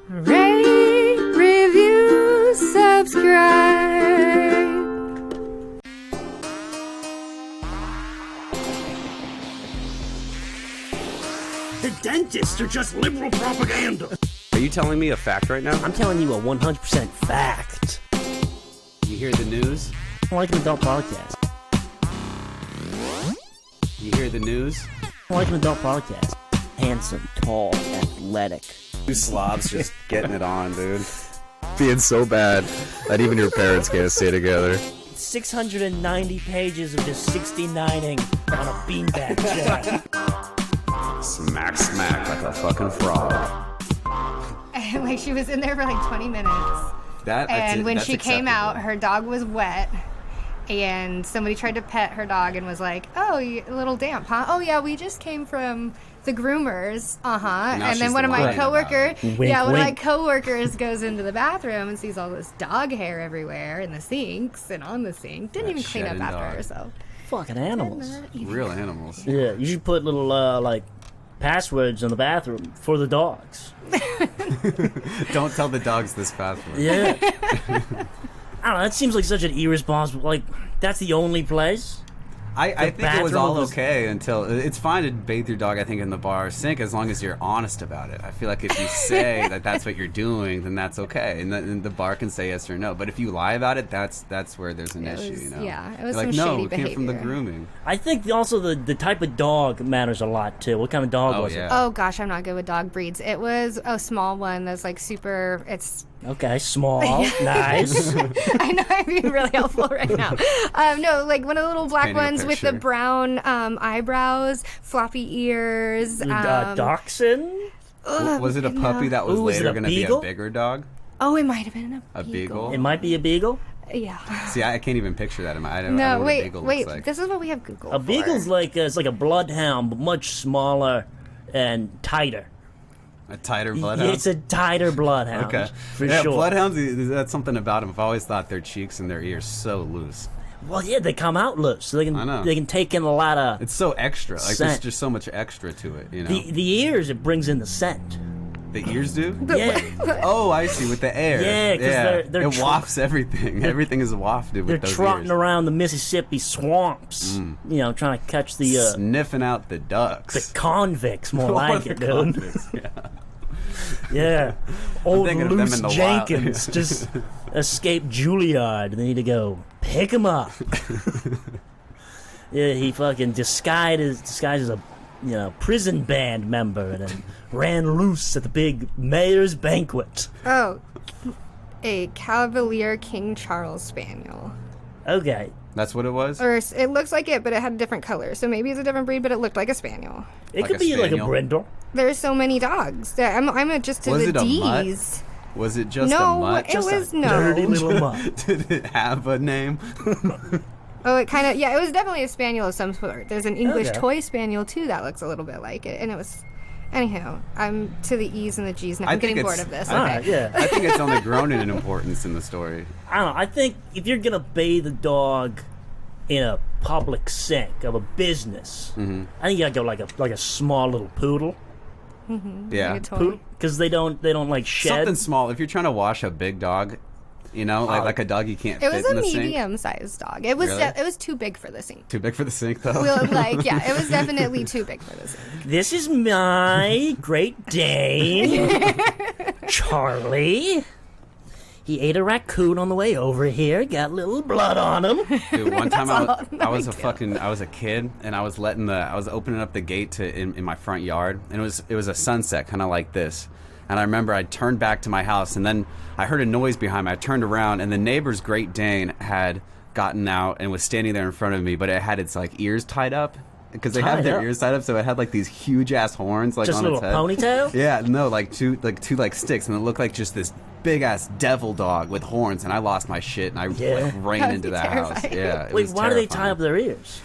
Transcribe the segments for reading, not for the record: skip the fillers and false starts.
Rate, review, subscribe. The dentists are just liberal propaganda. Are you telling me a fact right now? I'm telling you a 100% fact. You hear the news? I like an adult podcast. You hear the news? I like an adult podcast. Handsome, tall, athletic. Two slobs just getting it on, dude. Being so bad that even your parents can't stay together. 690 pages of just 69ing on a beanbag chair. Smack, smack like a fucking frog. And like she was in there for like 20 minutes. And when she came out, her dog was wet. And somebody tried to pet her dog and was like, "Oh, you a little damp, huh? Oh yeah, we just came from the groomers, And then one of my coworkers goes into the bathroom and sees all this dog hair everywhere in the sinks and on the sink. Didn't even clean up after her, so fucking animals. Real animals. Yeah, you should put little like passwords in the bathroom for the dogs. Don't tell the dogs this password. Yeah. I don't know, that seems like such an irresponsible, like, that's the only place? I think it was all okay until, it's fine to bathe your dog, I think, in the bar sink as long as you're honest about it. I feel like if you say that that's what you're doing, then that's okay. And the bar can say yes or no. But if you lie about it, that's where there's an issue, you know? Yeah, it was like, some no, shady we came from the behavior. grooming. I think also the type of dog matters a lot, too. What kind of dog was it? Oh gosh, I'm not good with dog breeds. It was a small one that's like super, Okay, small, nice. I know I'm being really helpful right now. No, like one of the little black ones with the brown eyebrows, floppy ears. Dachshund? Was it a puppy that was later going to be a bigger dog? Oh, it might have been a beagle. It might be a beagle? Yeah. See, I can't even picture that. I don't know what a beagle looks like. This is what we have Googled A beagle's like it's like a bloodhound, but much smaller and tighter. A tighter bloodhound? It's a tighter bloodhound. Okay. For sure. Bloodhounds, that's something about them. I've always thought their cheeks and their ears so loose. Well, yeah, they come out loose. So they can take in a lot of It's so extra. Like, there's scent. just so much extra to it, you know? The ears, it brings in the scent. The ears do? Yeah. Oh, I see, with the air. Yeah, because they're it wafts everything. Everything is wafted with those ears. They're trotting around the Mississippi swamps, you know, trying to catch the... Sniffing out the ducks. The convicts, more like it, dude. Convicts, yeah. Yeah. Old Loose Jenkins wild. just escaped Juilliard. They need to go pick him up. Yeah, he fucking disguised as a prison band member and then ran loose at the big mayor's banquet. Oh, a Cavalier King Charles Spaniel. Okay. That's what it was? Or it looks like it, but it had a different color. So maybe it's a different breed, but it looked like a Spaniel. It could be like a brindle. There's so many dogs. I'm just to was the it D's. A mutt? Was it just a mutt? It was no. Dirty little mutt. Did it have a name? Oh, it kind of, yeah, it was definitely a spaniel of some sort. There's an English toy spaniel, too, that looks a little bit like it. And it was, anyhow, I'm to the E's and the G's now. I'm getting bored of this. Okay. Yeah. I think it's only grown in importance in the story. I don't know. I think if you're going to bathe a dog in a public sink of a business, I think you got to go like a small little poodle. Mm-hmm. Yeah. Like a toy. Because they don't like shed. Something small. If you're trying to wash a big dog, you know, like a dog you can't fit in the sink. It was a medium-sized dog. It was it was too big for the sink. Too big for the sink, though? It was definitely too big for the sink. This is my Great Dane, Charlie. He ate a raccoon on the way over here, got a little blood on him. Dude, one time I was a kid, and I was opening up the gate in my front yard, and it was a sunset, kind of like this. And I remember I turned back to my house, and then I heard a noise behind me. I turned around, and the neighbor's Great Dane had gotten out and was standing there in front of me, but it had its like ears tied up. Because they have their ears tied up, so it had like these huge ass horns, like just on its head. Just a little ponytail? Yeah, no, like two sticks, and it looked like just this big ass devil dog with horns. And I lost my shit, and I like, ran into the house. Yeah. Wait, why do they tie up their ears?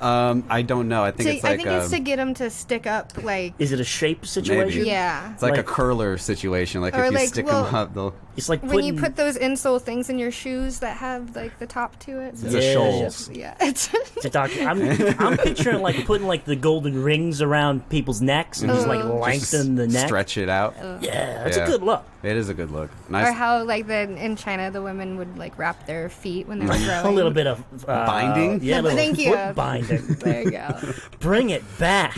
I don't know. I think it's like it's to get them to stick up. Like, is it a shape situation? Maybe. Yeah, it's like a curler situation. Like if you stick them up, they'll It's like when you put those insole things in your shoes that have like the top to it. It's a shoals. Yeah. I'm picturing like putting like the golden rings around people's necks and just like lengthen the neck. Stretch it out. Yeah, it's a good look. It is a good look. Nice. Or how like in China the women would like wrap their feet when they were growing. A little bit of binding. Yeah, a little Thank you. foot binding. There you go. Bring it back.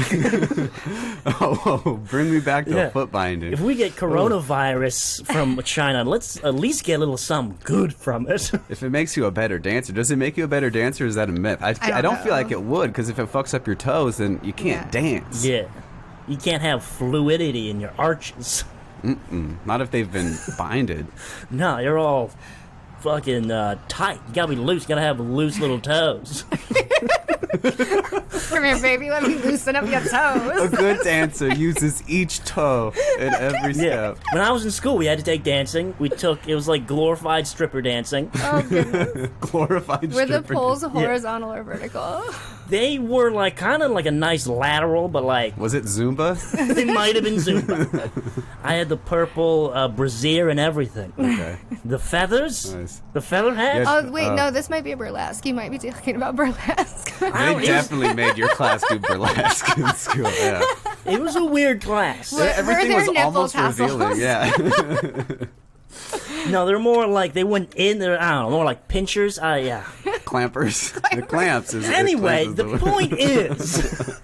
Bring me back to a foot binding. If we get coronavirus from China, let's at least get a little something good from it. If it makes you a better dancer, does it make you a better dancer or is that a myth? I don't feel like it would, because if it fucks up your toes, then you can't dance. Yeah. You can't have fluidity in your arches. Not if they've been binded. No, you're all fucking tight. You gotta be loose. You gotta have loose little toes. Come here, baby. Let me loosen up your toes. A good dancer uses each toe in every step. When I was in school, we had to take dancing. It was like glorified stripper dancing. Oh, goodness. Glorified Were stripper. the poles horizontal or vertical? They were like kind of like a nice lateral, but like Was it Zumba? they might have been Zumba. I had the purple brassiere and everything. Okay. The feathers? Nice. The feather hat? Yes. Oh, wait, no, this might be a burlesque. You might be talking about burlesque. They definitely made your class do burlesque in school. Yeah. It was a weird class. Everything there was nipple almost tassels? revealing. Yeah. No, they're more like they went in there. I don't know, more like pinchers. Yeah. Clampers. The clamps is. Anyway, clamps the word. point is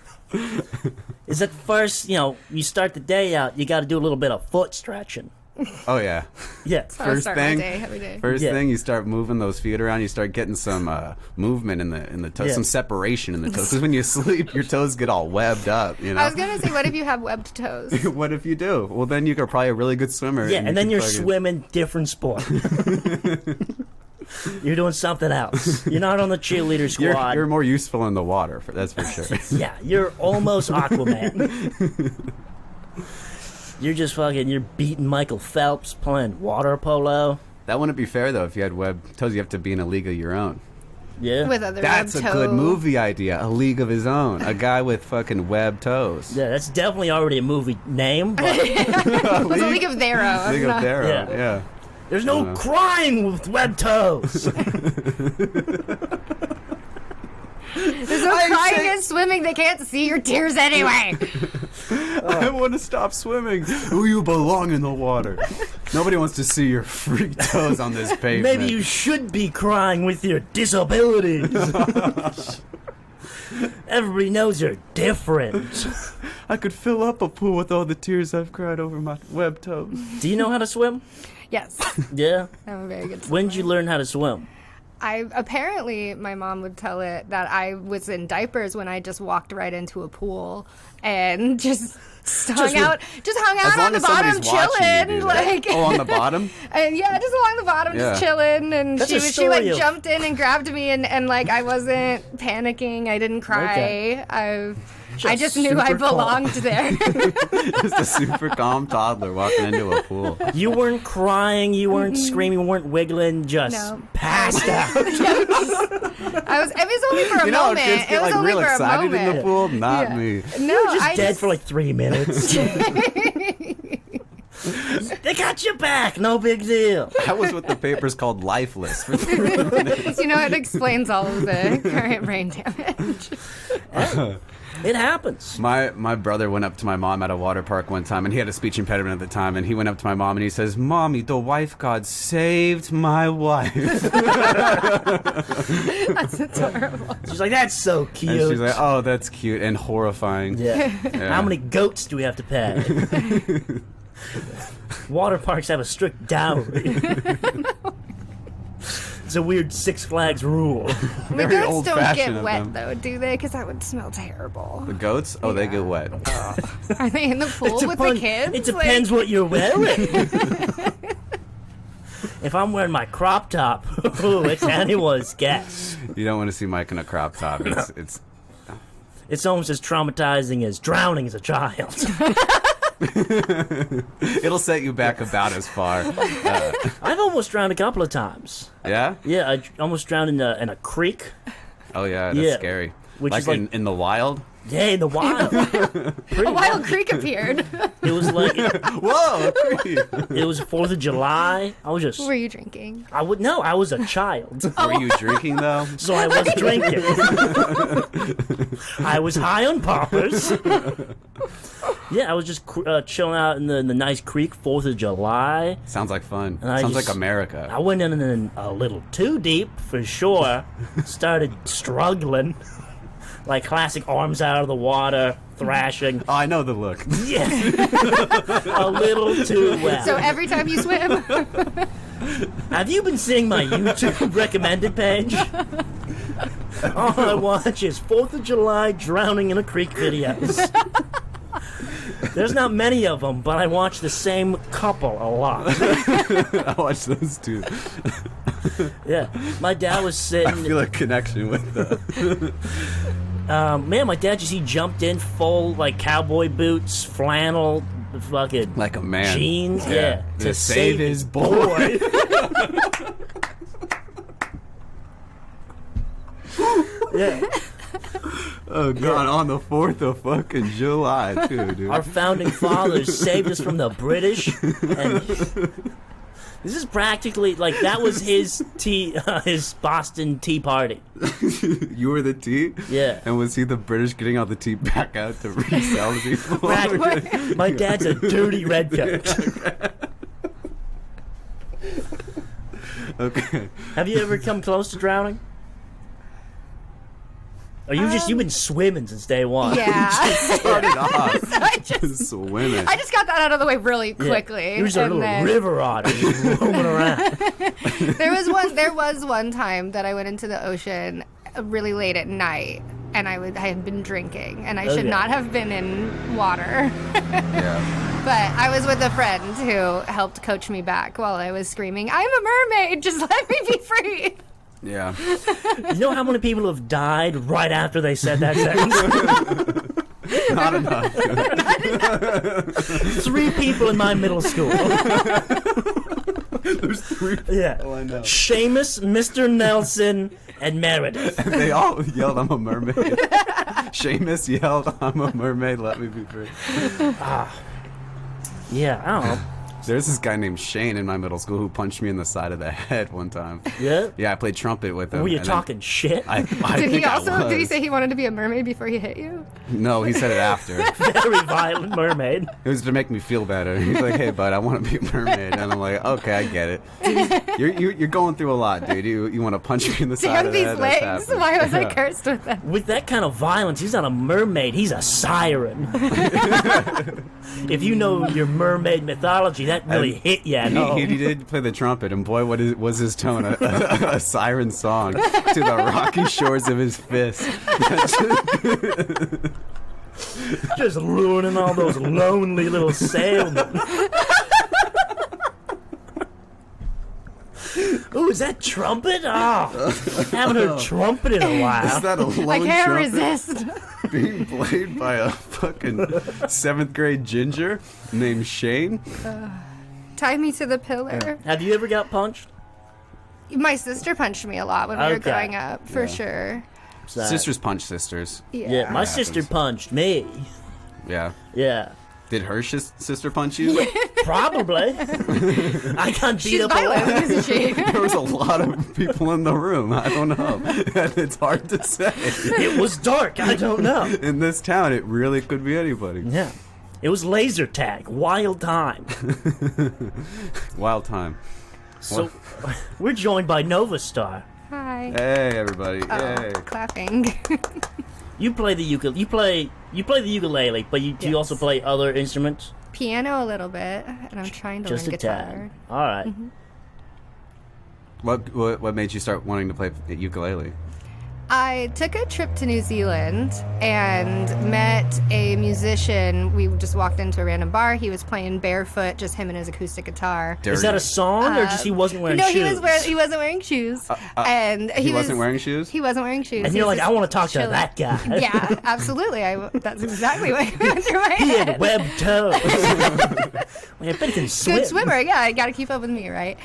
that first, you start the day out, you got to do a little bit of foot stretching. Oh yeah. Yeah. First start thing. my day every day. First Yeah. thing, you start moving those feet around. You start getting some movement in the toes, Yeah. some separation in the toes. Because when you sleep, your toes get all webbed up. You know. I was going to say, what if you have webbed toes? What if you do? Well, then you're probably a really good swimmer. Yeah, and then you you're can fucking- swimming different sport. You're doing something else. You're not on the cheerleader squad. You're more useful in the water. That's for sure. Yeah, you're almost Aquaman. You're beating Michael Phelps playing water polo. That wouldn't be fair though. If you had webbed toes, you have to be in a league of your own. Yeah. With other That's a webbed good toe. movie idea. A league of his own. A guy with fucking webbed toes. Yeah, that's definitely already a movie name, but It was a League of Their Own. League of their Yeah. own. Yeah. there's no crying with webbed toes. There's no crying and swimming. They can't see your tears anyway. I want to stop swimming. Ooh, you belong in the water. Nobody wants to see your freak toes on this pavement. Maybe you should be crying with your disabilities. Everybody knows you're different. I could fill up a pool with all the tears I've cried over my webbed toes. Do you know how to swim? Yes. Yeah. I'm a very good swimmer. When did you learn how to swim? Apparently my mom would tell it that I was in diapers when I just walked right into a pool and just hung out on the bottom chilling, like on the bottom. and yeah, just along the bottom, just chilling. And That's a she like story of- jumped in and grabbed me, and like I wasn't panicking, I didn't cry. I just knew I super calm. belonged there. Just a super calm toddler walking into a pool. You weren't crying, you weren't screaming, you weren't wiggling, just No. passed out. It was only for a You know, moment. kids It get was like only real for a excited in the moment. pool. Not Yeah. me. No, Just I dead for like 3 minutes. They got you back, no big deal. I was what the paper's called lifeless for 3 minutes. You know, it explains all of the current brain damage. It happens. My brother went up to my mom at a water park one time, and he had a speech impediment at the time, and he went up to my mom and he says, "Mommy, the wife god saved my wife." That's adorable. She's like, that's so cute. And she's like, "Oh, that's cute and horrifying." Yeah. Yeah. How many goats do we have to pay? Water parks have a strict dowry. It's a weird Six Flags rule. The Very goats don't old-fashioned get of wet, them. though, do they? Because that would smell terrible. The goats? Oh, they get wet. Are they in the pool with the kids? It depends what you're wearing. If I'm wearing my crop top, it's anyone's guess. You don't want to see Mike in a crop top. It's It's almost as traumatizing as drowning as a child. it'll set you back about as far. I've almost drowned a couple of times. Yeah? Yeah, I almost drowned in a creek. Oh yeah, that's Yeah. scary. Which like is like- in the wild? Yeah, in the wild. A wild creek appeared. It was like, Whoa! it was 4th of July. I was just. Were you drinking? I was a child. Were you drinking though? So I was drinking. I was high on poppers. Yeah, I was just chilling out in the nice creek, 4th of July. Sounds like fun. And Sounds like America. I went in a little too deep, for sure. Started struggling. Like classic arms out of the water, thrashing. Oh, I know the look. Yeah. A little too well. So every time you swim. Have you been seeing my YouTube recommended page? All I watch is 4th of July drowning in a creek videos. There's not many of them, but I watch the same couple a lot. I watched those too. Yeah, my dad was sitting. I feel a connection with the. Man, my dad he jumped in full like cowboy boots, flannel, fucking Like a man. jeans. Yeah, To save his boy. Yeah. Oh God! On the 4th of fucking July, too, dude. Our founding fathers saved us from the British, and this is practically like that was his his Boston Tea Party. You were the tea? Yeah. And was he the British getting all the tea back out to resell to people? My dad's a dirty redcoat. Okay. Have you ever come close to drowning? Or you've been swimming since day one? Yeah. Started off So I just swimming. got that out of the way really Yeah. quickly. You're just a and little then river otter just roaming around. there was one time that I went into the ocean really late at night, and I had been drinking, and I should Okay. not have been in water. Yeah. But I was with a friend who helped coach me back while I was screaming, "I'm a mermaid! Just let me be free!" Yeah. You know how many people have died right after they said that sentence? Not enough. 3 people in my middle school. There's 3. Yeah. Oh, I know. Seamus, Mr. Nelson, and Meredith. They all yelled, "I'm a mermaid." Seamus yelled, "I'm a mermaid, let me be free." Yeah, I don't know. There's this guy named Shane in my middle school who punched me in the side of the head one time. Yeah? Yeah, I played trumpet with him. Were you and then talking shit? I Did he think I also? Did he was. say he wanted to be a mermaid before he hit you? No, he said it after. Very violent mermaid. It was to make me feel better. He's like, "Hey, bud, I want to be a mermaid," and I'm like, "Okay, I get it. You're going through a lot, dude. You want to punch me in the side Damn of the these head?" That's legs! happened. Why was I cursed with them? With that kind of violence, he's not a mermaid, he's a siren. If you know your mermaid mythology, that really hit you. He did play the trumpet, and boy, was his tone a siren song to the rocky shores of his fist. Just ruining all those lonely little sailmen. Ooh, is that trumpet? Oh, haven't heard trumpet in a while. Is that a lone I can't trumpet resist. being played by a fucking 7th grade ginger named Shane? Tie me to the pillar. Have you ever got punched? My sister punched me a lot when we were Okay. growing up, for sure. Sisters punch sisters. Yeah, my sister punched me. Yeah. Yeah. Did her sister punch you? Probably. I got beat She's up a lot. violent, isn't she? There was a lot of people in the room. I don't know. It's hard to say. It was dark. I don't know. In this town, it really could be anybody. Yeah. It was laser tag. Wild time. Wild time. So, we're joined by Nova Star. Hi. Hey, everybody. Yay. Clapping. You play the ukulele. You play the ukulele, but do you also play other instruments? Piano a little bit, and I'm trying to Just learn a guitar. tad. All right. What made you start wanting to play ukulele? I took a trip to New Zealand and met a musician. We just walked into a random bar. He was playing barefoot, just him and his acoustic guitar. Is that a song, or just he wasn't wearing No, shoes? he wasn't wearing shoes. And He wasn't wearing shoes? He wasn't wearing shoes. And He you're was like, I just want to talk to chilling. that guy. Yeah, absolutely. That's exactly what went through my He head. had webbed toes. I bet he can swim. Good swimmer, yeah. I got to keep up with me, right?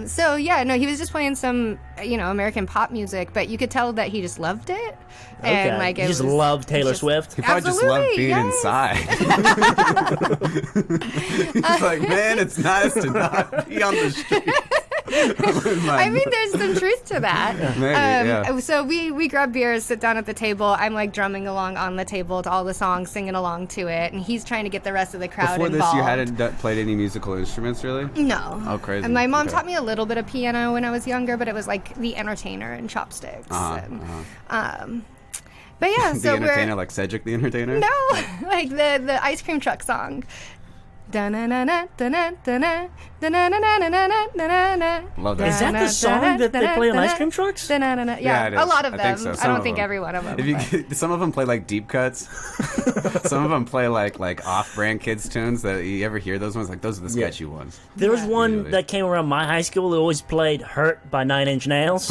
So yeah, no, he was just playing some American pop music, but you could tell that he just loved it. And like he just loved Taylor Swift. He probably just loved being inside. He's like, man, it's nice to not be on the street. I mean, there's some truth to that. Maybe, So we grab beers, sit down at the table. I'm like drumming along on the table to all the songs, singing along to it, and he's trying to get the rest of the crowd Before involved. this, you hadn't played any musical instruments, really? No. Oh, crazy. And my mom taught me a little bit of piano when I was younger, but it was like The Entertainer and Chopsticks. But yeah, the Entertainer, like Cedric the Entertainer? No, like the ice cream truck song. Love that. Is that the song that they play on ice cream trucks? Yeah, it is. a lot of I them. think so. I don't think every one of them. Some of them play like deep cuts. Some of them play like off-brand kids tunes. That you ever hear those ones? Like those are the sketchy ones. There was one that came around my high school that always played "Hurt" by 9 Inch Nails.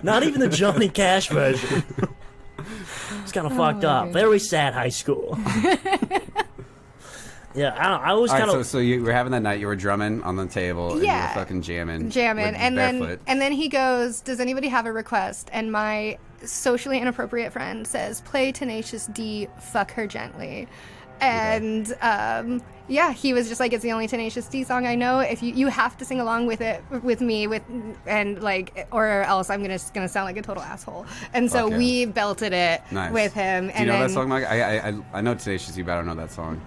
Not even the Johnny Cash version. It's kind of fucked up. Very sad high school. Yeah, I was kind of. So you were having that night. You were drumming on the table. And you were fucking jamming, and barefoot. then he goes, "Does anybody have a request?" And my socially inappropriate friend says, "Play Tenacious D, Fuck Her Gently." And he was just like, "It's the only Tenacious D song I know. If you have to sing along with it with me or else I'm gonna sound like a total asshole." And so we belted it with him. Do you know that song, Mike? I know Tenacious D, but I don't know that song.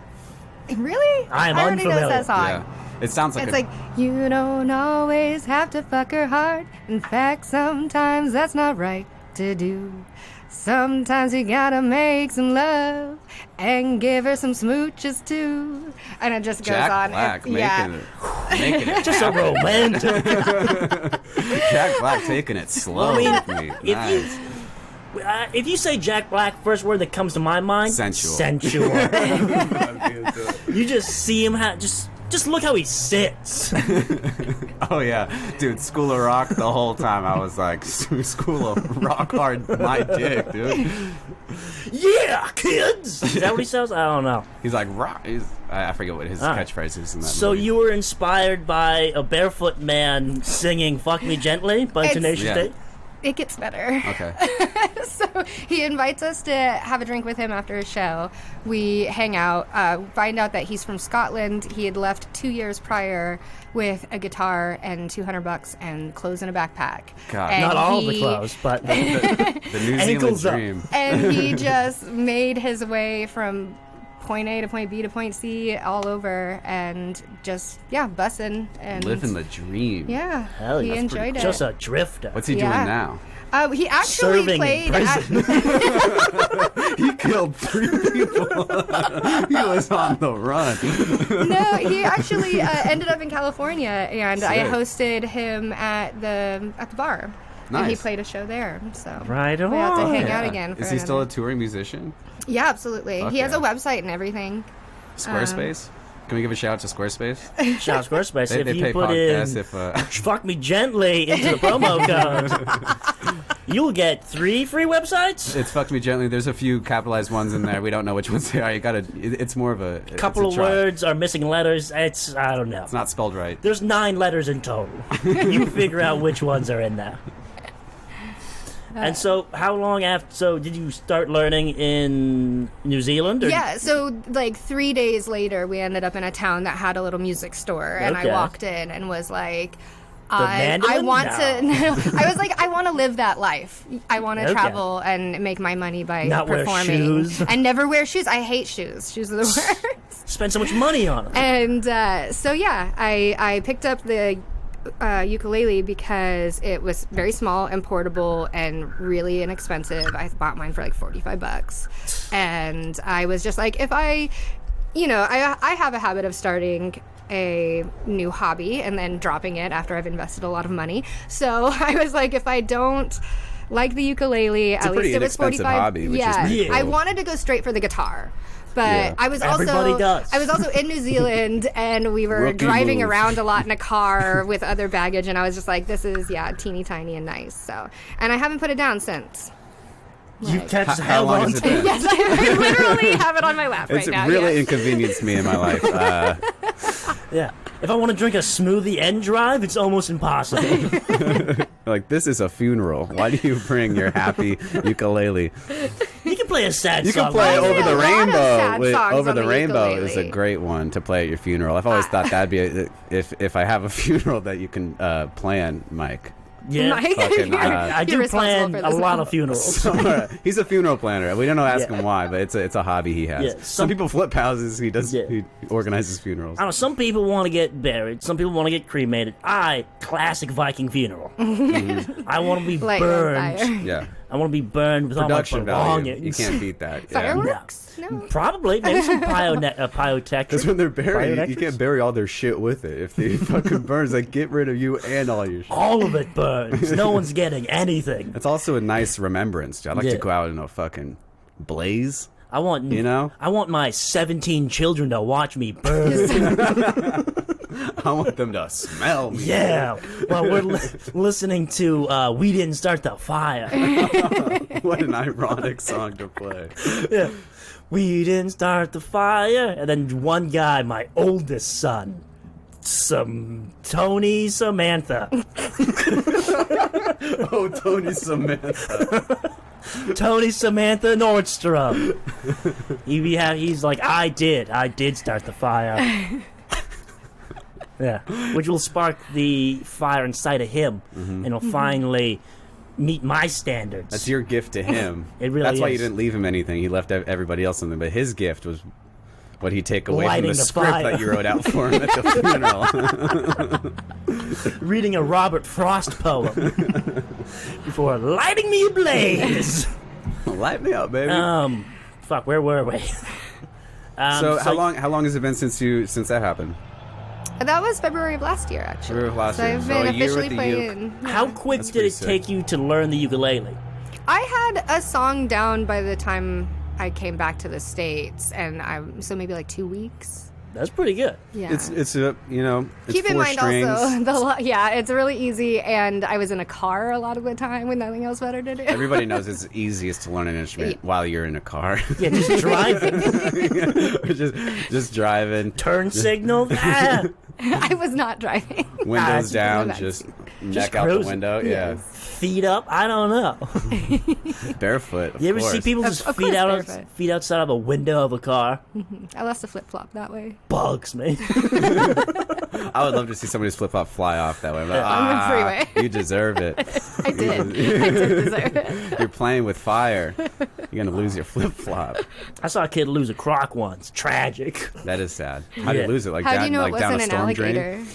Really? I am already unfamiliar. know that song. Yeah. It sounds like it's like, you don't always have to fuck her hard. In fact, sometimes that's not right to do. Sometimes you gotta make some love and give her some smooches too. And it just goes Jack on. Black making it Just a romantic. Jack Black taking it slow with me. Nice. If you say Jack Black, first word that comes to my mind, sensual. You just see him just look how he sits. Oh yeah, dude, School of Rock the whole time. I was like, School of Rock hard my dick, dude. Yeah, kids. Is that what he says? I don't know. He's like rock. I forget what his catchphrase is in that So movie. you were inspired by a barefoot man singing "Fuck Me Gently" by Tenacious D? It gets better. Okay. So he invites us to have a drink with him after his show. We hang out, find out that he's from Scotland. He had left 2 years prior with a guitar and $200 and clothes in a backpack. God. And Not all the clothes, but the New Zealand Ankles up. dream. And he just made his way from point A to point B to point C all over and just, bussing. And Living the dream. Yeah. Hell, he that's enjoyed it. just a drifter. What's he doing now? He actually Serving in played. He killed 3 people. He was on the run. No, he actually ended up in California, and I Sick. hosted him at the bar. Nice. And he played a show there. So Right on. we have to hang Yeah. out again. Is he still a touring musician? Yeah, absolutely. He has a Okay. website and everying. Squarespace? Can we give a shout out to Squarespace? Shout out Squarespace. They If you pay put in podcasts if... "Fuck Me Gently" into the promo code, you'll get 3 free websites. It's Fuck Me Gently. There's a few capitalized ones in there. We don't know which ones they are. You gotta... It's more of a... Couple it's of a try. words are missing letters. I don't know. It's not spelled right. There's 9 letters in total. You figure out which ones are in there. And so, how long after? So, did you start learning in New Zealand? Or? Yeah, so like 3 days later, we ended up in a town that had a little music store, and I Okay. walked in and was like, I mandolin? want No. to. I was like, I want to live that life. I want to Okay. travel and make my money by Not wear performing shoes. and never wear shoes. I hate shoes. Shoes are the worst. Spend so much money on them. And I picked up the ukulele because it was very small and portable and really inexpensive. I bought mine for like $45, and I was just like, if I have a habit of starting a new hobby and then dropping it after I've invested a lot of money. So I was like, if I don't like the ukulele, It's a at pretty least it was inexpensive 45. hobby, which is Yeah, pretty cool. I wanted to go straight for the guitar. But Yeah. I was Everybody does. I was also in New Zealand, and we were Rookie driving move. around a lot in a car with other baggage, and I was just like, this is teeny tiny and nice. So, and I haven't put it down since. You kept How held long on has it to been? it. Yes, I literally have it on my lap It's right now. really yes. inconvenienced me in my life. Yeah. If I want to drink a smoothie and drive, it's almost impossible. Like, this is a funeral. Why do you bring your happy ukulele? You can play a sad You song. can play Over the Rainbow. Over the Rainbow ukulele. is a great one to play at your funeral. I've always thought that'd be if I have a funeral that you can plan, Mike. Yeah, Mike? Fucking, I do plan a lot of funerals. He's a funeral planner. We don't know ask him why, but it's a hobby he has. Yeah, some people flip houses. He does. Yeah. He organizes funerals. I don't know, some people want to get buried. Some people want to get cremated. Classic Viking funeral. I want to be Light on burned. fire. Yeah. I want to be burned with Production all my value. belongings. You can't beat that. Fireworks? No. Probably. Maybe some pyrotechnics. Because when they're buried, you can't bury all their shit with it. If they fucking burns, like, get rid of you and all your shit. All of it burns. No one's getting anything. It's also a nice remembrance. I'd like to go out in a fucking blaze. I want my 17 children to watch me burn. I want them to smell me. Yeah. Well, we're listening to We Didn't Start the Fire. What an ironic song to play. Yeah. We didn't start the fire. And then one guy, my oldest son, Tony Samantha. Oh, Tony Samantha. Tony Samantha Nordstrom. He's like, I did start the fire. Yeah, which will spark the fire inside of him, and he'll finally meet my standards. That's your gift to him. It really That's why you is. didn't leave him anything. He left everybody else something, but his gift was what he'd take away Lighting from the the script fire. that you wrote out for him at the funeral. Reading a Robert Frost poem before lighting me ablaze. Light me up, baby. Fuck, where were we? So how long has it been since that happened? That was February of last year, actually. February of last so year. I've So been a year officially with the uke. playing. How quick That's did it pretty take you to learn the ukulele? I had a song down by the time I came back to the States, and so maybe like 2 weeks. That's pretty good. Yeah. It's it's Keep in four mind strings. also, it's really easy, and I was in a car a lot of the time with nothing else better to do. Everybody knows it's easiest to learn an instrument while you're in a car. Yeah, just driving. just driving. Turn signal. Ah. I was not driving. Windows down, back just seat. neck out the cruising. window. Feet up. I don't know. Yeah, barefoot. Of You ever course. see people just Of feet course, barefoot. feet outside of a window of a car? I lost a flip flop that way. Bugs me. I would love to see somebody's flip flop fly off that way. I'm like, On the freeway. You deserve it. I did. I did deserve it. You're playing with fire. You're gonna lose your flip flop. I saw a kid lose a crock once. Tragic. That is sad. How do you Yeah. lose it? Like How down, do you know like it down a wasn't an storm alligator? drain?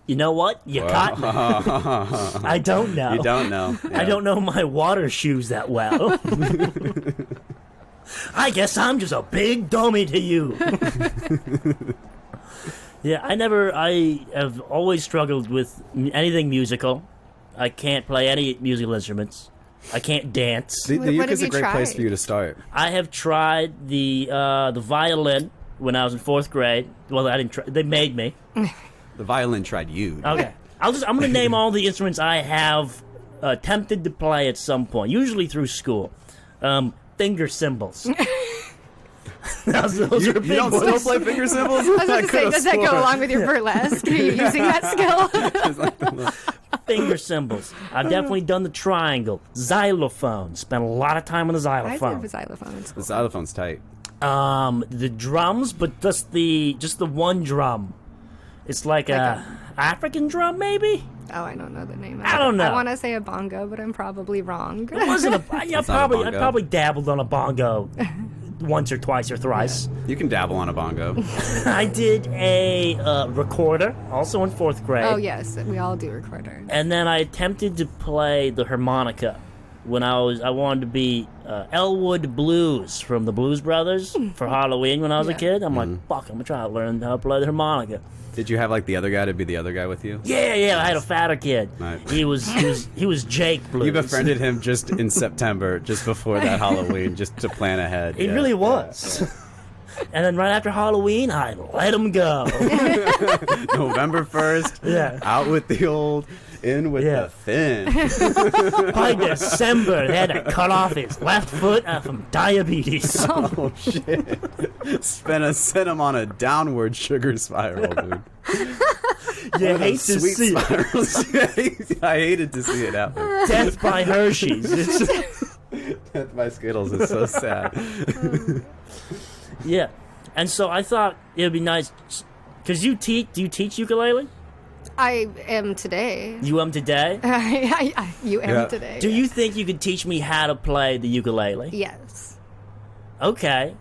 You know what? You caught me. I don't know. You don't know. I don't know my water shoes that well. I guess I'm just a big dummy to you. Yeah, I have always struggled with anything musical. I can't play any musical instruments. I can't dance. The What uke have is a you great place tried? for you to start. I have tried the violin when I was in 4th grade. Well, I didn't try. They made me. The violin tried you. Okay. I'm going to name all the instruments I have attempted to play at some point, usually through school. Finger cymbals. Those are You big don't ones. still play finger cymbals? I was going to say, does that go along with your burlesque? Are you using that skill? Finger cymbals. I've definitely done the triangle. Xylophone. Spent a lot of time on the I did xylophone. have a xylophone in The school. xylophone's tight. The drums, but just the one drum. It's like a African drum, maybe. Oh, I don't know the name of it. I don't know. I want to say a bongo, but I'm probably wrong. It wasn't a. Yeah, It's not a I bongo. probably dabbled on a bongo once or twice or thrice. You can dabble on a bongo. I did a recorder, also in 4th grade. Oh, yes. We all do recorders. And then I attempted to play the harmonica when I wanted to be Elwood Blues from the Blues Brothers for Halloween when I was a Yeah. kid. I'm like, fuck, I'm gonna try to learn how to play the harmonica. Did you have like the other guy to be the other guy with you? Yeah, I had a fatter kid. Nice. He was Jake Blues. You befriended him just in September, just before that Halloween, just to plan ahead. He Yeah. really was. And then right after Halloween, I let them go. November 1st, Yeah. out with the old, in with Yeah. the thin. By December, they had to cut off his left foot from diabetes. Oh, shit. Sent him on a downward sugar spiral, dude. You hate to Sweet see it. spirals. I hated to see it happen. Death by Hershey's. Death by Skittles is so sad. Yeah. And so I thought it would be nice, because do you teach ukulele? I am today. You today? You am Yeah. today. Do you think you could teach me how to play the ukulele? Yes. Okay.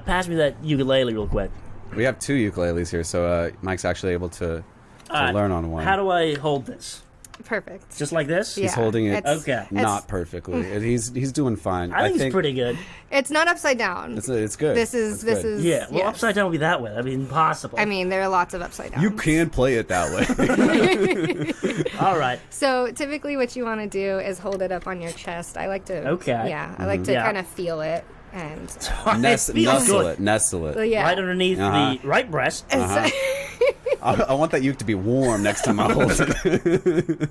Pass me that ukulele real quick. We have 2 ukuleles here, so Mike's actually able to Alright, learn on one. How do I hold this? Perfect. Just like this? Yeah. He's holding it It's- Okay. not perfectly. He's doing fine. I think it's pretty good. It's not upside down. It's good. This is It's good. Yeah. Well, upside down would be that way. That'd be impossible. I mean, there are lots of upside down. You can play it that way. All right. So typically, what you want to do is hold it up on your chest. I like to. Okay. Yeah, I like to Yeah. kind of feel it, and Nestle it. yeah. Right underneath Uh-huh. the right breast. And so- I want that uke to be warm next time I hold it.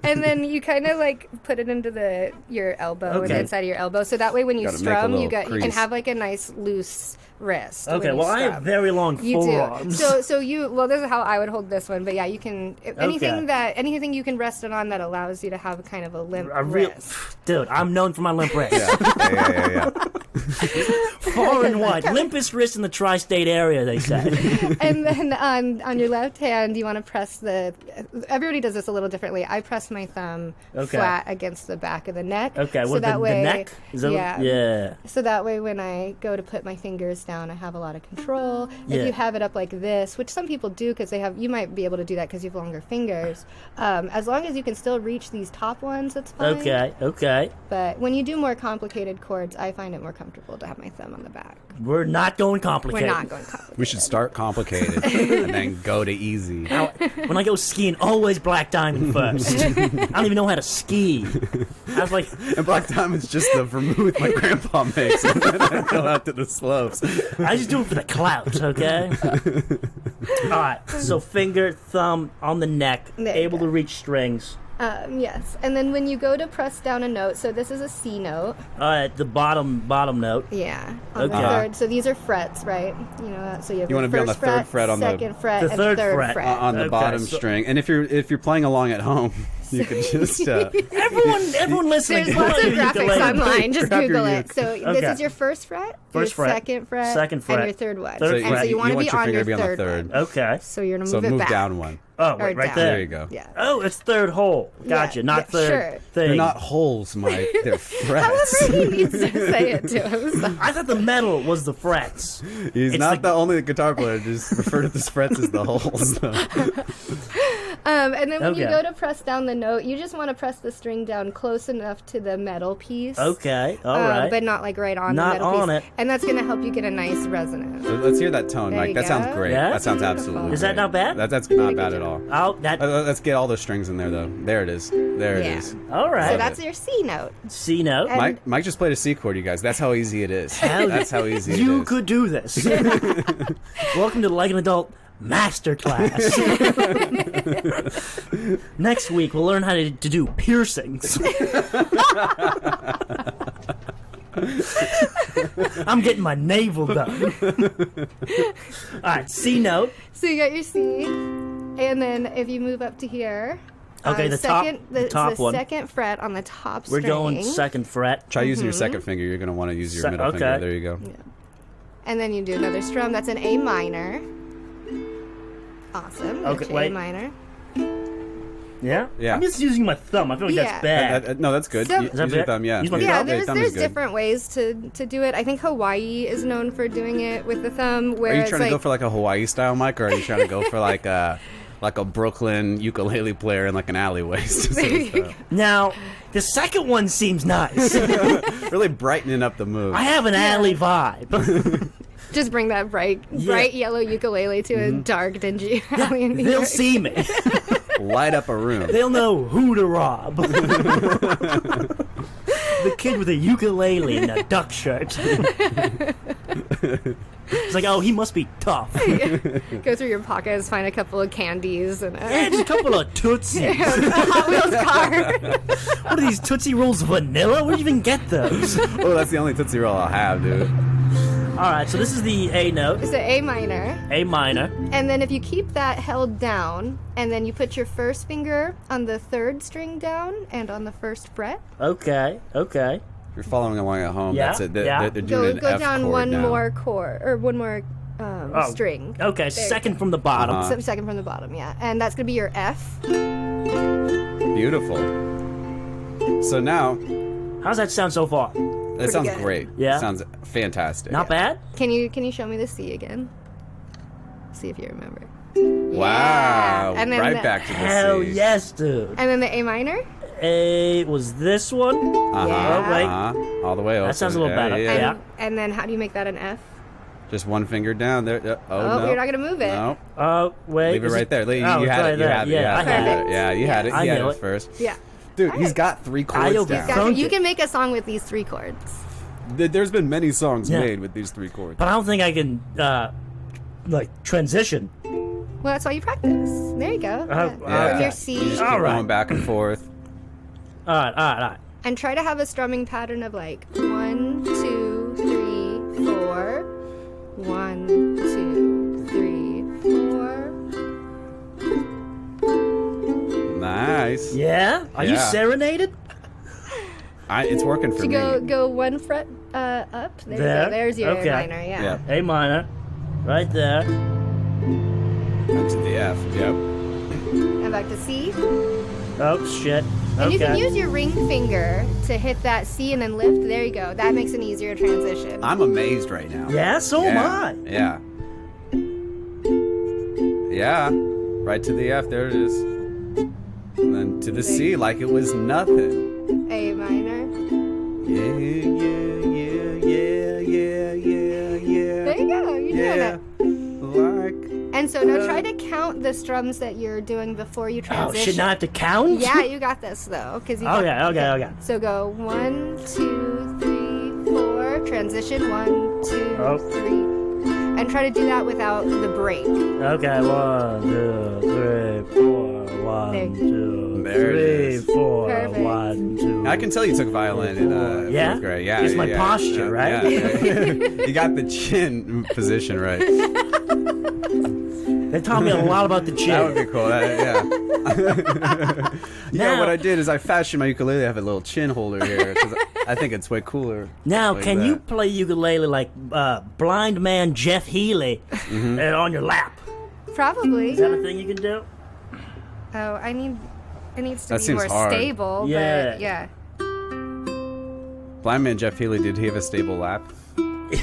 and then you kind of like put it into your elbow and the Okay. inside of your elbow, so that way when you Gotta make a strum, little you can crease. have like a nice loose wrist. when Okay. you Well, I have strum. very long You forearms. do. So this is how I would hold this one, but yeah, you can anything anything you can rest it on that allows you to have kind of a limp a real, wrist. dude. I'm known for my limp wrist. Yeah. Far and wide, limpest wrist in the tri-state area. They say. And then on your left hand, you want to press everybody does this a little differently. I press my thumb Okay. flat against the back of the neck. Okay. So What that the way, neck? Is that yeah. Yeah. So that way, when I go to put my fingers down, I have a lot of control. Yeah. If you have it up like this, which some people do because you might be able to do that because you have longer fingers. As long as you can still reach these top ones, that's fine. Okay. But when you do more complicated chords, I find it more comfortable to have my thumb on the back. We're not going complicated. We're not going complicated. We should start complicated and then go to easy. When I go skiing, always black diamond first. I don't even know how to ski. I was like, And Black Diamond's just the vermouth my grandpa makes, and then I go out to the slopes. I just do it for the clout, okay? All right. So finger, thumb on the neck, There you able go. to reach strings. Yes. And then when you go to press down a note, so this is a C note. The bottom note. Yeah. On the Okay. third. So these are frets, right? You know, so you have You your wanna be on first the third fret on the- second fret, The and third third fret. fret. On the Okay, bottom so- string. And if you're playing along at home, you can just Everyone listening. There's pull lots out of your graphics ukulele. online. Just Grab your Google it. uke. So Okay. this is your first fret, First your fret, second fret, second fret, and your third one. third and fret. so you want to be your on finger your to be on the third third. one. Okay. So you're gonna So move it move back. down one. Oh, Or wait, right down. there. There you go. Yeah. Oh, it's third hole. Gotcha. Yeah, Not yeah, third sure. thing. They're not holes, Mike. They're frets. However he needs to say it to him. So. I thought the metal was the frets. He's It's not like- the only guitar player. Just refer to the frets as the holes. Though. And then when you Okay. go to press down the note, you just want to press the string down close enough to the metal piece. Okay. All right. But not like right on Not the metal on piece. it. And that's going to help you get a nice resonance. So let's hear that tone, There Mike. you That sounds go. great. Yeah? That sounds absolutely. Is that great. not bad? That's not bad at all. Oh, that. Let's get all the strings in there, though. There it is. There it Yeah. is. All So right. that's your C note. C note. And- Mike just played a C chord, you guys. That's how easy it is. That's how easy it is. You could do this. Welcome to Like an Adult Masterclass. Next week, we'll learn how to do piercings. I'm getting my navel done. All right, C note. So you got your C. And then if you move up to here. Okay, the top one. Second fret on the top We're string. going second fret. Try using your second finger. You're going to want to use your middle okay. finger. There you go. And then you do another strum. That's an A minor. Awesome. Okay, That's your wait. A minor. Yeah? Yeah. I'm just using my thumb. I feel like Yeah. that's bad. No, that's good. So- Use Is that your bad? thumb, yeah. Use my Yeah, thumb? there's thumb is there's good. different ways to do it. I think Hawaii is known for doing it with the thumb. Where Are you it's trying like, to go for like a Hawaii style, Mike, or are you trying to go for like a Brooklyn ukulele player in like an alleyway? Now, the second one seems nice. Really brightening up the mood. I have an alley vibe. just bring that bright yellow ukulele to a dark, dingy alley in New They'll York. see me. Light up a room. They'll know who to rob. The kid with a ukulele and a duck shirt. It's like, oh, he must be tough. Go through your pockets, find a couple of candies and Just a couple of Tootsies. Hot Wheels car. What are these Tootsie Rolls vanilla? Where'd you even get those? Oh, that's the only Tootsie Roll I'll have, dude. All right, so this is the A note. It's an A minor. A minor. And then if you keep that held down, and then you put your first finger on the third string down and on the first fret. Okay. If you're following along at home, Yeah, that's it. yeah. They're doing Go an F down chord one now. more chord, or one more string. Okay, There you second go. from the bottom. Second from the bottom, yeah. And that's going to be your F. Beautiful. So now, How's that sound so far? that sounds good. great. Yeah. Sounds fantastic. Not bad? Can you show me the C again? See if you remember. Wow. And then Right the- back to the Hell C. yes, dude. And then the A minor. A was this one. Yeah. Oh, wait. All the way over. That sounds a little better. Yeah. Yeah. And then how do you make that an F? Just one finger down there. Oh, no. You're not going to move it. No. Oh, wait. Leave it is right there. You Oh, it's had right it. You there. had it. Yeah, Yeah, I had it. Yeah, you had it. I You had knew it it. first. Yeah. Dude, All he's right. got 3 chords I'll down. be Funk You it. can make a song with these 3 chords. There's been many songs Yeah. made with these 3 chords. But I don't think I can, transition. Well, that's why you practice. There you go. Yeah. From your You C. just keep All right. going back and forth. All right. And try to have a strumming pattern of like 1, 2, 3, 4. 1, 2, 3, 4. Nice. Yeah? Are you Yeah. serenaded? It's working for So me. go 1 fret up. There you There? go. There's your Okay. minor. Yeah. Yeah. A minor. Right there. Up to the F. Yep. And back to C. Oh, shit. And you can Okay. use your ring finger to hit that C and then lift. There you go. That makes an easier transition. I'm amazed right now. Yeah, so am I. Yeah. Yeah. Right to the F. There it is. And then to the C like it was nothing. A minor. Yeah, yeah. There you go. You're doing Yeah. it. Like. And so now try to count the strums that you're doing before you Oh, transition. shouldn't I have to count? Yeah, you got this though. Okay. So go 1, 2, 3, 4. Transition 1, 2, Oh. 3. And try to do that without the break. Okay, 1, 2, 3, 4. 1, 2, There it 3, is. 4. Perfect. 1, 2. I can tell you took violin in Yeah? 4th grade. Yeah, It's my yeah. posture, right? Yeah. You got the chin position right. They taught me a lot about the That would chin. be cool. Yeah, what I did is I fashioned my ukulele. I have a little chin holder here because I think it's way cooler. Now, like can that. you play ukulele like blind man Jeff Healey on your lap? Probably. Is that a thing you can do? Oh, it needs to That be seems more hard. stable. Yeah. But yeah. Blind man Jeff Healey, did he have a stable lap?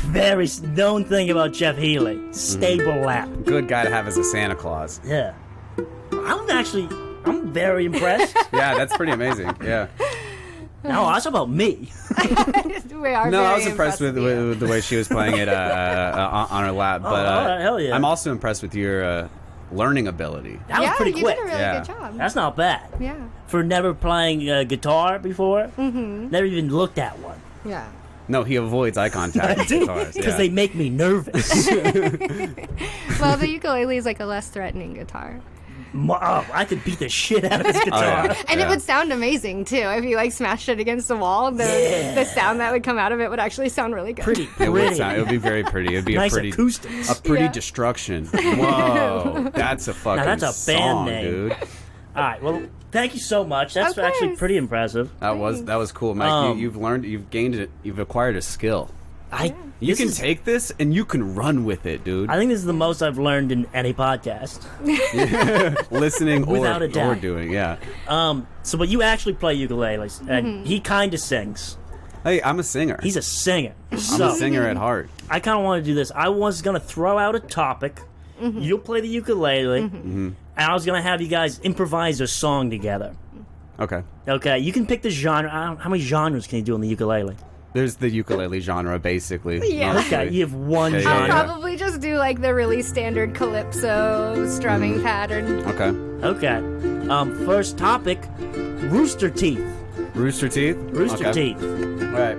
Very known thing about Jeff Healey. Stable lap. Good guy to have as a Santa Claus. Yeah. I'm very impressed. Yeah, that's pretty amazing. Yeah. No, that's about me. We are No, I very was impressed with, you. with the way she was playing it on her lap. But all right, hell yeah. I'm also impressed with your learning ability. That was pretty you quick. did a really Yeah. good job. That's not bad. Yeah. For never playing guitar before, never even looked at one. Yeah. No, he avoids eye contact with guitars. Because Yeah. they make me nervous. Well, the ukulele is like a less threatening guitar. I could beat the shit out of this guitar. yeah. And Yeah. it would sound amazing too. If you like smashed it against the wall, the sound that would come out of it would actually sound really good. Pretty It pretty. would be very pretty. It'd be Nice a pretty acoustics. A pretty Yeah. destruction. Whoa, that's a fucking that's a band song, name. dude. All right, well, thank you so much. That's Of actually course. pretty impressive. That was cool, Mike. You've learned, you've acquired a skill. You This can is- take this and you can run with it, dude. I think this is the most I've learned in any podcast. Listening Without a or doubt. doing, yeah. But you actually play ukulele, and he kind of sings. Hey, I'm a singer. He's a singer. I'm So a singer at heart. I kind of want to do this. I was gonna throw out a topic. You'll play the ukulele, and I was gonna have you guys improvise a song together. Okay. Okay, you can pick the genre. How many genres can you do on the ukulele? There's the ukulele genre, basically. Yeah. mostly. Okay, you have one Yeah, I'll genre. probably just do like the really standard calypso strumming pattern. Okay. Okay. First topic: rooster teeth. Rooster teeth? Rooster Okay. teeth. All right.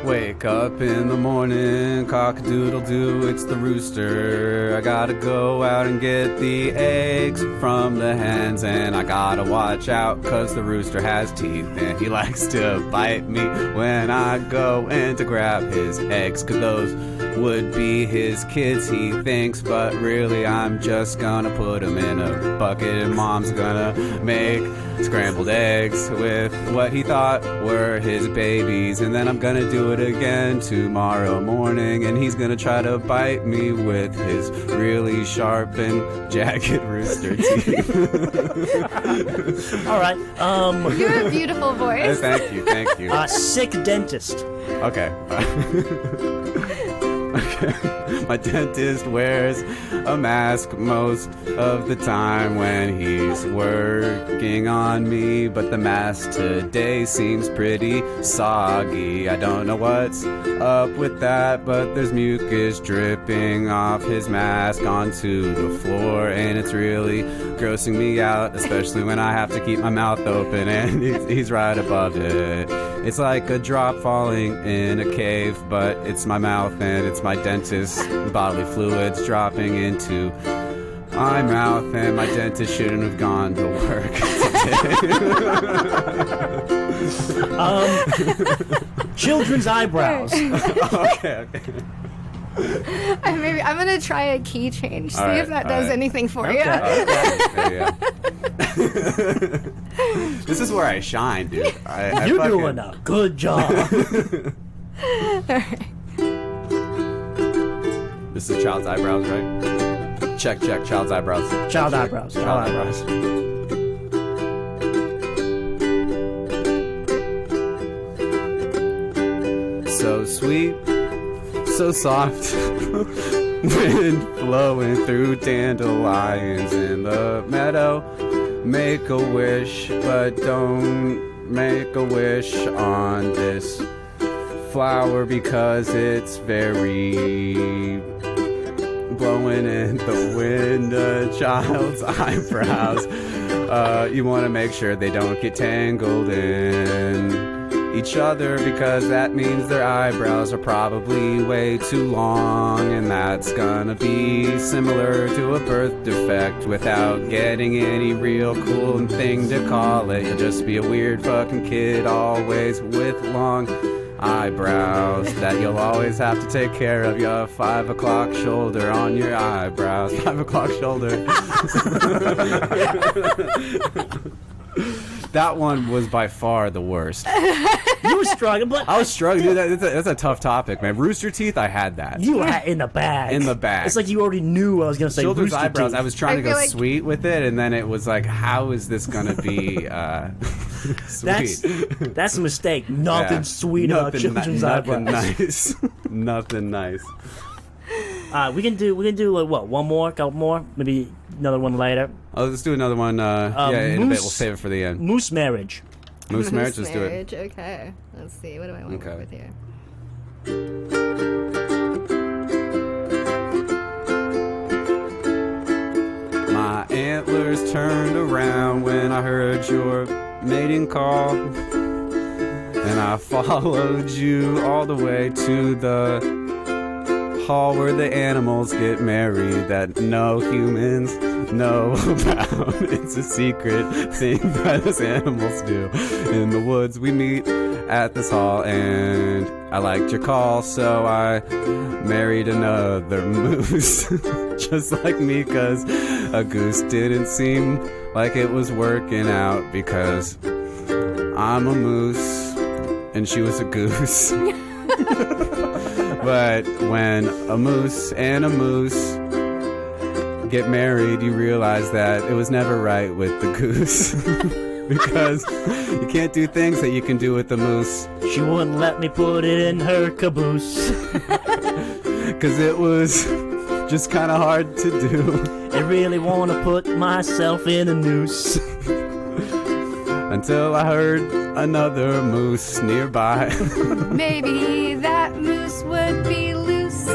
Wake up in the morning, cock-a-doodle-doo, it's the rooster. I gotta go out and get the eggs from the hens, and I gotta watch out 'cause the rooster has teeth and he likes to bite me when I go in to grab his eggs, 'cause those would be his kids, he thinks, but really I'm just gonna put him in a bucket and mom's gonna make scrambled eggs with what he thought were his babies, and then I'm gonna do it again tomorrow morning, and he's gonna try to bite me with his really sharp and jagged rooster teeth. All right. You have a beautiful voice. Thank you. Sick dentist. Okay. My dentist wears a mask most of the time when he's working on me, but the mask today seems pretty soggy. I don't know what's up with that, but there's mucus dripping off his mask onto the floor, and it's really grossing me out, especially when I have to keep my mouth open and he's right above it. It's like a drop falling in a cave, but it's my mouth and it's my dentist bodily fluids dropping into my mouth, and my dentist shouldn't have gone to work today. Children's eyebrows. Okay. Maybe I'm gonna try a key change. See if that does anything for you. Yeah. This is where I shine, dude. You're doing a good job. This is child's eyebrows, right? Check. Child's eyebrows. Child eyebrows. Child eyebrows. So sweet, so soft. Wind blowing through dandelions in the meadow. Make a wish, but don't make a wish on this flower because it's very blowing in the wind. A child's eyebrows. You want to make sure they don't get tangled in each other, because that means their eyebrows are probably way too long, and that's gonna be similar to a birth defect without getting any real cool thing to call it. You'll just be a weird fucking kid always with long eyebrows that you'll always have to take care of. Your 5 o'clock shoulder on your eyebrows. 5 o'clock shoulder. That one was by far the worst. You were struggling, but I was struggling, dude. That's a tough topic, man. Rooster teeth, I had that. You had in the bag. In the bag. It's like you already knew I was gonna say Children's rooster eyebrows. teeth. I was trying to go like sweet with it, and then it was like, how is this gonna be sweet? That's a mistake. Nothing sweet about children's eyebrows. Nice. Nothing nice. We can do like, what? One more, couple more, maybe another one later. Oh, let's do another one. In a bit. We'll save it for the end. Moose marriage. Moose marriage. Let's do it. Okay. Let's see. What do I want to work with here? My antlers turned around when I heard your mating call, and I followed you all the way to the hall where the animals get married that no humans know about. It's a secret thing that us animals do. In the woods we meet at this hall, and I liked your call, so I married another moose. Just like me, 'cause a goose didn't seem like it was working out, because I'm a moose and she was a goose. But when a moose and a moose get married, you realize that it was never right with the goose. Because you can't do things that you can do with the moose. She wouldn't let me put it in her caboose. Because it was just kind of hard to do. I really want to put myself in a noose. Until I heard another moose nearby. Maybe that moose would be loose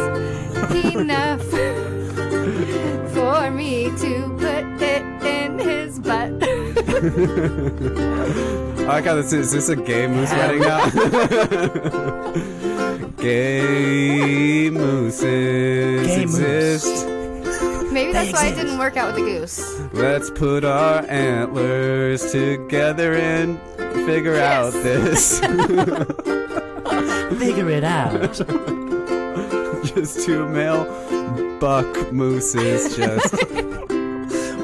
enough for me to put it in his butt. I like how this is this a gay moose wedding now? Gay mooses exist. Maybe that's why it didn't work out with the goose. Let's put our antlers together and figure out this. Figure it out. Just two male buck mooses, just.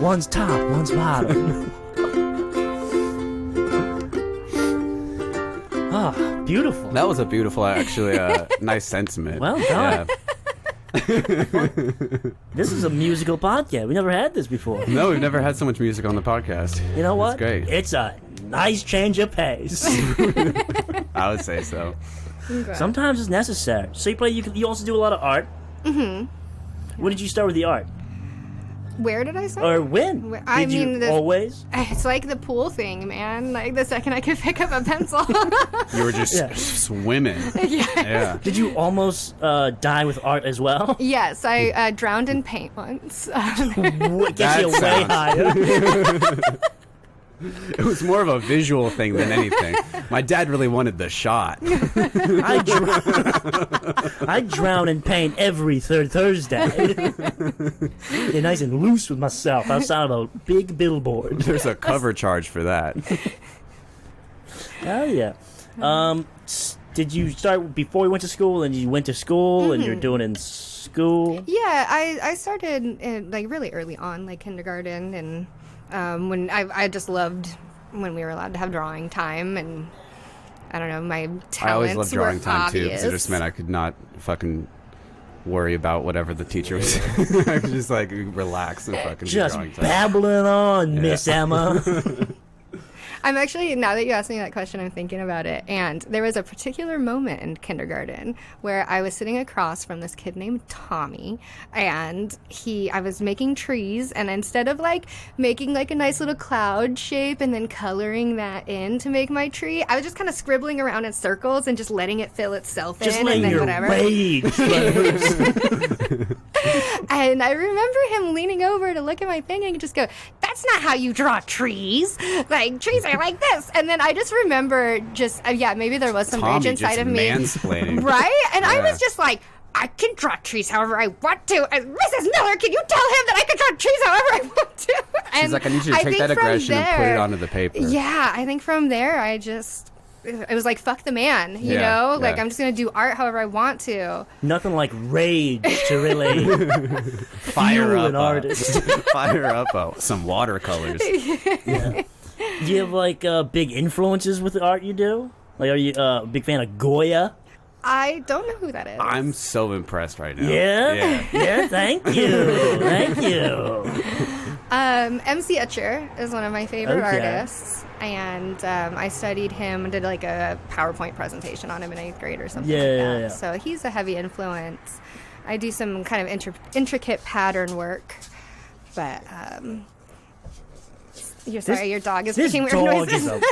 One's top, one's bottom. Oh, beautiful. That was a beautiful, actually, nice sentiment. Well done. This is a musical podcast. We never had this before. No, we've never had so much music on the podcast. You know what? It's great. It's a nice change of pace. I would say so. Okay. Sometimes it's necessary. So you also do a lot of art. Mm-hmm. When did you start with the art? Where did I start? Or when? Did you always? It's like the pool thing, man. Like the second I could pick up a pencil. You were just swimming. Yeah. Did you almost die with art as well? Yes, I drowned in paint once. Gets you way higher. It was more of a visual thing than anything. My dad really wanted the shot. I drown in paint every third Thursday. Get nice and loose with myself outside of a big billboard. There's a cover charge for that. Hell yeah. Did you start before you went to school, and you went to school, and you're doing it in school? Yeah, I started like really early on, like kindergarten, and when I just loved when we were allowed to have drawing time, and I don't know, my talents I always loved drawing time obvious. too, because it just meant I could not fucking worry about whatever the teacher was saying. I could just like relax and fucking Just do drawing time. babbling on, Miss Emma. I'm actually, now that you asked me that question, I'm thinking about it. And there was a particular moment in kindergarten where I was sitting across from this kid named Tommy, and I was making trees, and instead of like making like a nice little cloud shape and then coloring that in to make my tree, I was just kind of scribbling around in circles and just letting it fill itself Just in, letting and then your whatever. rage loose. And I remember him leaning over to look at my thing and just go, "That's not how you draw trees. Like, trees are like this." And then I just remember maybe there was some Tommy rage inside just of me. mansplaining. Right? And I Yeah. was just like, I can draw trees however I want to. And Mrs. Miller, can you tell him that I can draw trees however I want to? She's And like, I need you to take think that from aggression and put it there- onto the paper. Yeah, I think from there it was like, fuck the man, you Yeah, know? Like, yeah. I'm just going to do art however I want to. Nothing like rage to really Fire fuel up an artist. Fire up some watercolors. Yeah. Do you have like big influences with the art you do? Like, are you a big fan of Goya? I don't know who that is. I'm so impressed right now. Yeah. Thank you. MC Etcher is one of my favorite Okay. artists, and I studied him and did like a PowerPoint presentation on him in 8th grade or something Yeah. So he's a heavy influence. I do some kind of intricate pattern work, but your dog is This making weird dog noises. is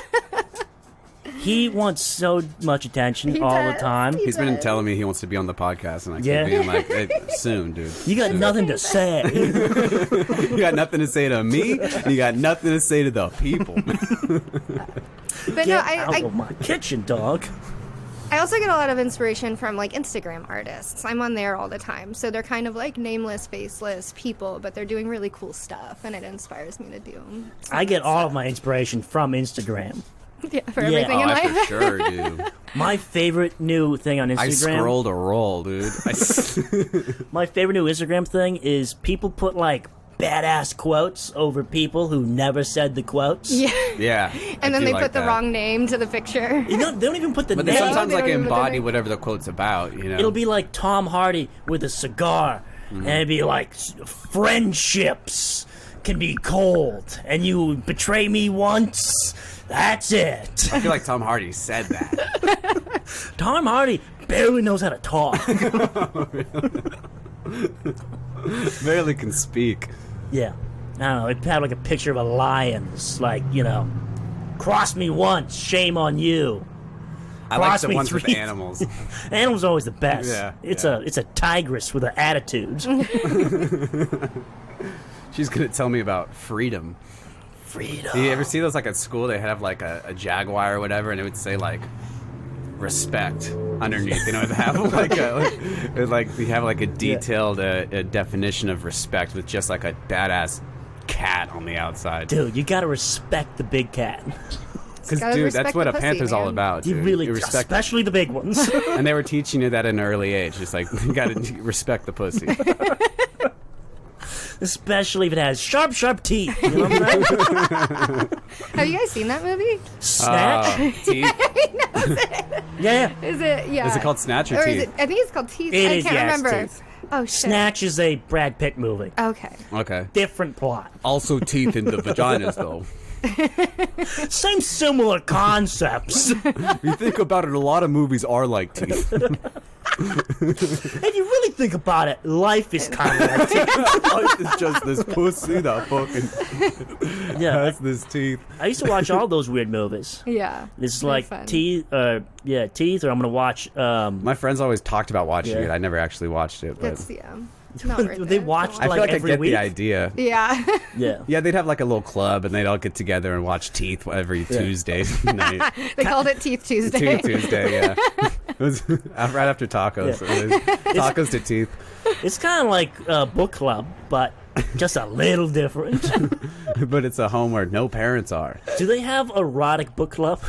he wants so much attention He all the does. time. He's been telling me he wants to be on the podcast, and I keep Yeah. being like, hey, soon, dude. You got nothing to say. You got nothing to say to me, and you got nothing to say to the people. But Get no, out of my kitchen, dog. I also get a lot of inspiration from like Instagram artists. I'm on there all the time. So they're kind of like nameless, faceless people, but they're doing really cool stuff, and it inspires me to do them. I get all of my inspiration from Instagram. Yeah, for Yeah. everything in I life. for sure do. My favorite new thing on Instagram. I scroll to roll, dude. My favorite new Instagram thing is people put like badass quotes over people who never said the quotes. Yeah. Yeah. And then I do they like put the that. wrong name to the picture. You know, they don't even put the But name. they sometimes they like don't even embody put it- whatever the quote's about, you know? It'll be like Tom Hardy with a cigar, and it'd be like, friendships can be cold, and you betray me once, that's it. I feel like Tom Hardy said that. Tom Hardy barely knows how to talk. Barely can speak. Yeah. I don't know, it had like a picture of a lion. It's like, you know, cross me once, shame on you. I like Cross the me ones with three- animals. Animals are always the best. Yeah, It's yeah. a tigress with an attitude. She's gonna tell me about freedom. Freedom. You ever see those like at school? They have like a jaguar or whatever, and it would say like, respect underneath. You know, they have you have like a detailed definition of respect with just like a badass cat on the outside. Dude, you gotta respect the big cat. Because, dude, that's what a panther's all about. You really, respect, especially the big ones. And they were teaching you that at an early age. It's like, you gotta respect the pussy. Especially if it has sharp teeth. You know what I'm saying? Have you guys seen that movie? Snatch? Teeth? Yeah. Is it? Yeah. Is it called Snatch or Teeth? I think it's called Teeth. It I can't remember. Teeth. Oh, shit. Snatch is a Brad Pitt movie. Okay. Different plot. Also teeth in the vaginas, though. Same similar concepts. You think about it, a lot of movies are like teeth. If you really think about it, life is kind of like teeth. Life is just this pussy that fucking has this teeth. I used to watch all those weird movies. Yeah. It's they're like fun. Teeth, Teeth, or I'm gonna watch. My friends always talked about watching Yeah. it. I never actually watched it, but It's, not worth They it. watched I feel like I every get week. the idea. Yeah. Yeah. Yeah, they'd have like a little club, and they'd all get together and watch Teeth every Tuesday night. They called it Teeth Tuesday. Teeth Tuesday, yeah. It was right after tacos. Yeah. It was tacos to Teeth. It's kind of like a book club, but just a little different. But it's a home where no parents are. Do they have erotic book club?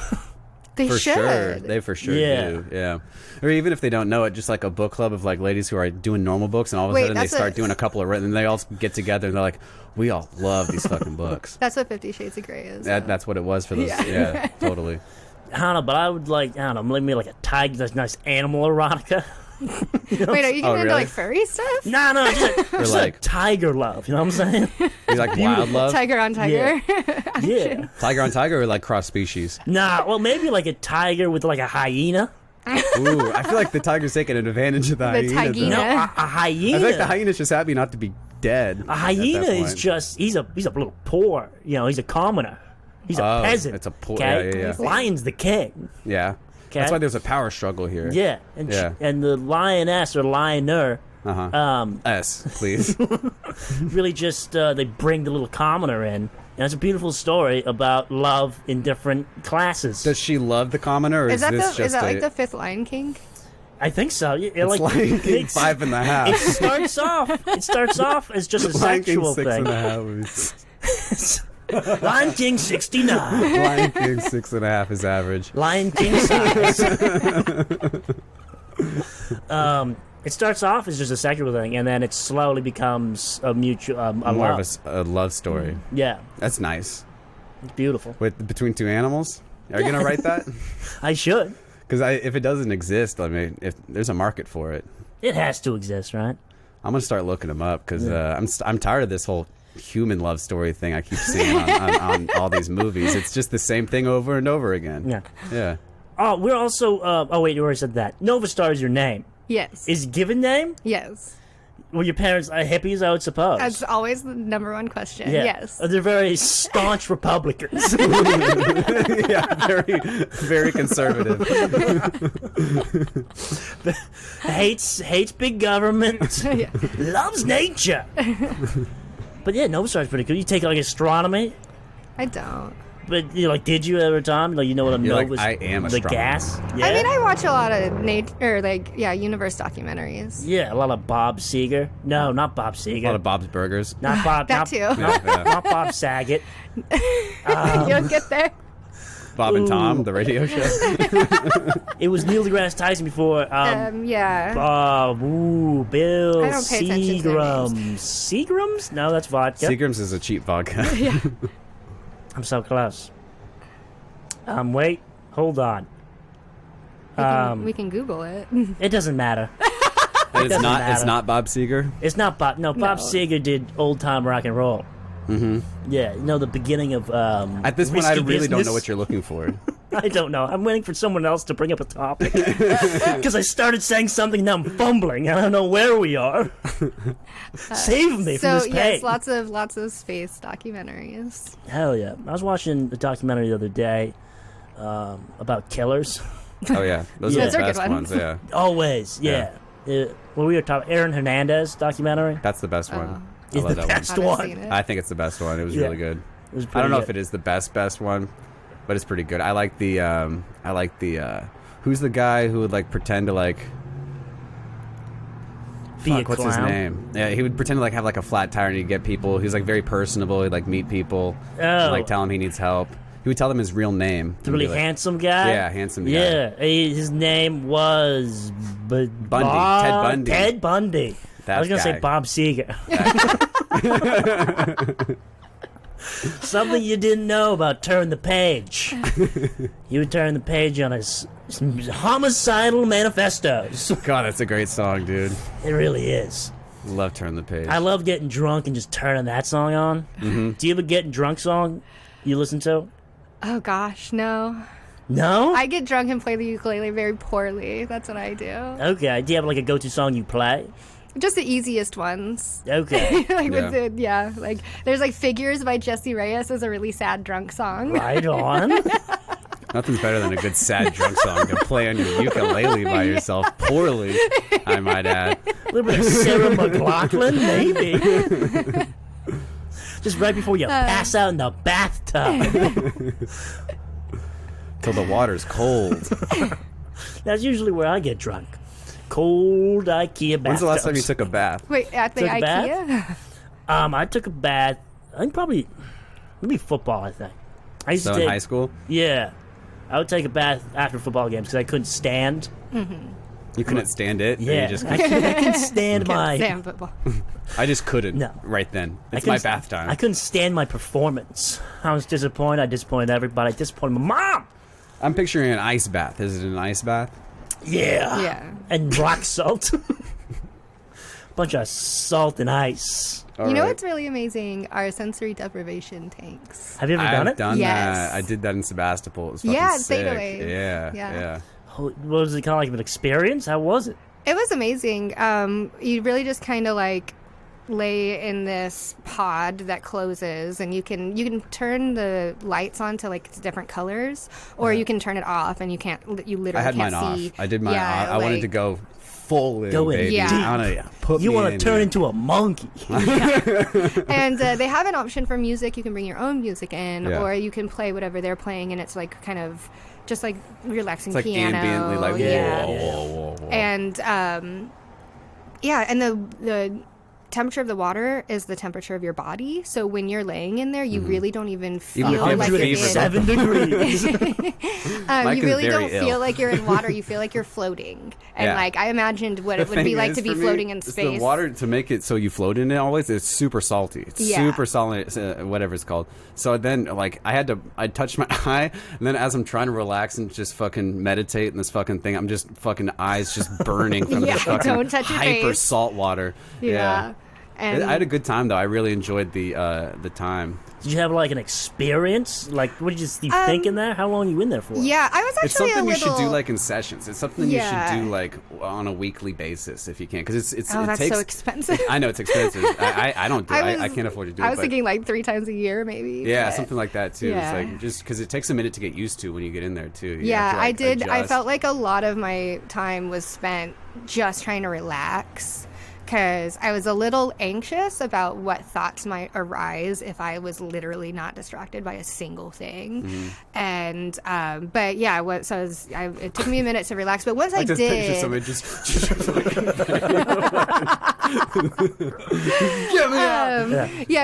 They For should. sure. They for sure Yeah. do. Yeah. Or even if they don't know it, just like a book club of like ladies who are doing normal books, and all of a Wait, sudden they that's start a- doing a couple of, and they all get together and they're like, we all love these fucking books. That's what 50 Shades of Grey is. That's what it was for those. Yeah. Yeah, totally. I don't know, but I would like, I don't know, maybe like a tiger, that's nice animal erotica. Wait, are you getting Oh, into really? like furry stuff? No, just like- like tiger love, you know what I'm saying? You like wild love? Tiger on tiger. Yeah. Tiger on tiger, or like cross species? Nah, well, maybe like a tiger with like a hyena. Ooh, I feel like the tiger's taking an advantage of the hyena. though. tigina. No, Yeah. a hyena. I feel like the hyena's just happy not to be dead. A hyena at that is point. just, he's a little poor, you know, he's a commoner. He's a Oh, peasant. it's a poor- okay? yeah. Lion's the king. Yeah. Okay. That's why there's a power struggle here. Yeah. And, Yeah. and the lioness or lioner, S, please. really just, they bring the little commoner in. And it's a beautiful story about love in different classes. Does she love the commoner, or is this just like the fifth Lion King? I think so. It's Lion King 5.5. It starts off as just a Lion King sexual thing. 6.5 Lion King 69. Lion King 6.5 is average. Lion King size. It starts off as just a sexual thing, and then it slowly becomes a mutual, a More love. of a love story. Yeah, That's nice. it's beautiful. Between two animals? Are you going to write that? I should. Because if it doesn't exist, I mean, if there's a market for it, It has to exist, right? I'm going to start looking them up, because I'm tired of this whole human love story thing I keep seeing on all these movies. It's just the same thing over and over again. Yeah. Yeah. Oh, we're also. Oh wait, you already said that. Nova Star is your name. Yes. Is given name? Yes. Were your parents hippies? I would suppose. That's always the number one question. Yeah. Yes. They're very staunch Republicans. Yeah, very, very conservative. hates big government. Yeah. Loves nature. But yeah, Nova Star's pretty cool. You take like astronomy, I don't. but you know, like, did you ever time? Like, you know what a You're like, Nova? I am the astronomy. gas. Yeah. I mean, I watch a lot of universe documentaries. yeah, a lot of Bob Seger. No, not Bob Seger. A lot of Bob's Burgers. not Bob. That not, too. Yeah. not Bob Saget. You'll get there. Bob and Tom, Ooh. the radio show. It was Neil deGrasse Tyson before. Yeah. Bill I don't pay attention to their Seagrams. Seagrams? No, that's vodka. Seagram's is a cheap vodka. I'm so close. Wait, hold on. We can Google it. It doesn't matter. It's doesn't not. It's matter. not Bob Seger. It's not Bob. No, Bob No. Seger did old time rock and roll. Mm-hmm. Yeah, you know the beginning of. At this point, I Risky really don't know Business? what you're looking for. I don't know. I'm waiting for someone else to bring up a topic because I started saying something. Now I'm fumbling. I don't know where we are. Save me from So this pain. yes, lots of space documentaries. Hell yeah! I was watching a documentary the other day about killers. Oh yeah, those Yeah. are Those the are good best ones. ones. Yeah, Always, yeah. Well, we were talking Aaron Hernandez documentary. that's the best one. I Is love the that best Haven't one. seen it. one. I think it's the best one. It was Yeah. really good. It was I don't know pretty if it is the best one, but it's pretty good. I like the Who's the guy who would like pretend to like? What's his name? Yeah, he would pretend to like have like a flat tire and he'd get people. He's like very personable. He'd like meet people, and, like tell him he needs help. He would tell them his real name. The really handsome guy. Yeah, handsome guy. Yeah, his name was Bundy. Ted Bundy. Ted Bundy. I was gonna say Bob Seger. Something you didn't know about Turn the Page. He would turn the page on his homicidal manifestos. God, that's a great song, dude. It really is. Love Turn the Page. I love getting drunk and just turning that song on. Mm-hmm. Do you ever get drunk song you listen to? Oh gosh, no. No? I get drunk and play the ukulele very poorly. That's what I do. Okay. Do you have like a go-to song you play? Just the easiest ones. Okay. Like there's like Figures by Jesse Reyes is a really sad drunk song. Right on. Nothing's better than a good sad drunk song to play on your ukulele by yourself poorly, I might add. A little bit of Sarah McLachlan, maybe. Just right before you pass out in the bathtub. Till the water's cold. That's usually where I get drunk. Cold IKEA bathtubs. When's the last time you took a bath? Wait, at the IKEA? I took a bath. I think maybe football. I think. I used to in high school. Yeah, I would take a bath after football games because I couldn't stand. Mm-hmm. You couldn't stand it. Yeah, you just I couldn't stand my. Stand football. I just couldn't. No. Right then, it's my bath time. I couldn't stand my performance. I was disappointed. I disappointed everybody. I disappointed my mom. I'm picturing an ice bath. Is it an ice bath? Yeah. Yeah. And rock salt. Bunch of salt and ice. You know what's really amazing? Our sensory deprivation tanks. Have you ever done it? I've done Yes. that. I did that in Sebastopol. It was fucking sick. Theta Wave. Yeah. Was it kind of like an experience? How was it? It was amazing. You really just kind of like lay in this pod that closes, and you can turn the lights on to like different colors, or you can turn it off, and you literally I had can't mine see. off. I did mine off. I wanted to go full in, Go in baby. Yeah. You want to turn into a monkey. And they have an option for music. You can bring your own music in, Yeah. or you can play whatever they're playing, and it's like kind of just like relaxing It's like piano. ambiently, like whoa. And and the temperature of the water is the temperature of your body. So when you're laying in there, you really don't even feel like you're in. 7 degrees. You really don't ill. feel like you're in water. You feel like you're floating. And like I imagined what it would be like to be floating in space. The water, to make it so you float in it always, it's super salty. It's super solid, whatever it's called. So then like I touched my eye, and then as I'm trying to relax and just fucking meditate in this fucking thing, I'm just fucking eyes just burning from the fucking don't touch your hyper face. salt water. Yeah. And I had a good time though. I really enjoyed the time. Did you have like an experience? Like, what did you think in there? How long were you in there for? Yeah, I was actually It's something a little... you should do like in sessions. It's something you should do like on a weekly basis if you can, because it that's takes so expensive. I know it's expensive. I don't do it. I can't afford to do it. I was thinking like 3 times a year maybe. Yeah, but... something like that too. Yeah. It's like just because it takes a minute to get used to when you get in there too. I did. I felt like a lot of my time was spent just trying to relax, because I was a little anxious about what thoughts might arise if I was literally not distracted by a single thing. Mm-hmm. And but yeah, it took me a minute to relax. But once I just did, picture somebody just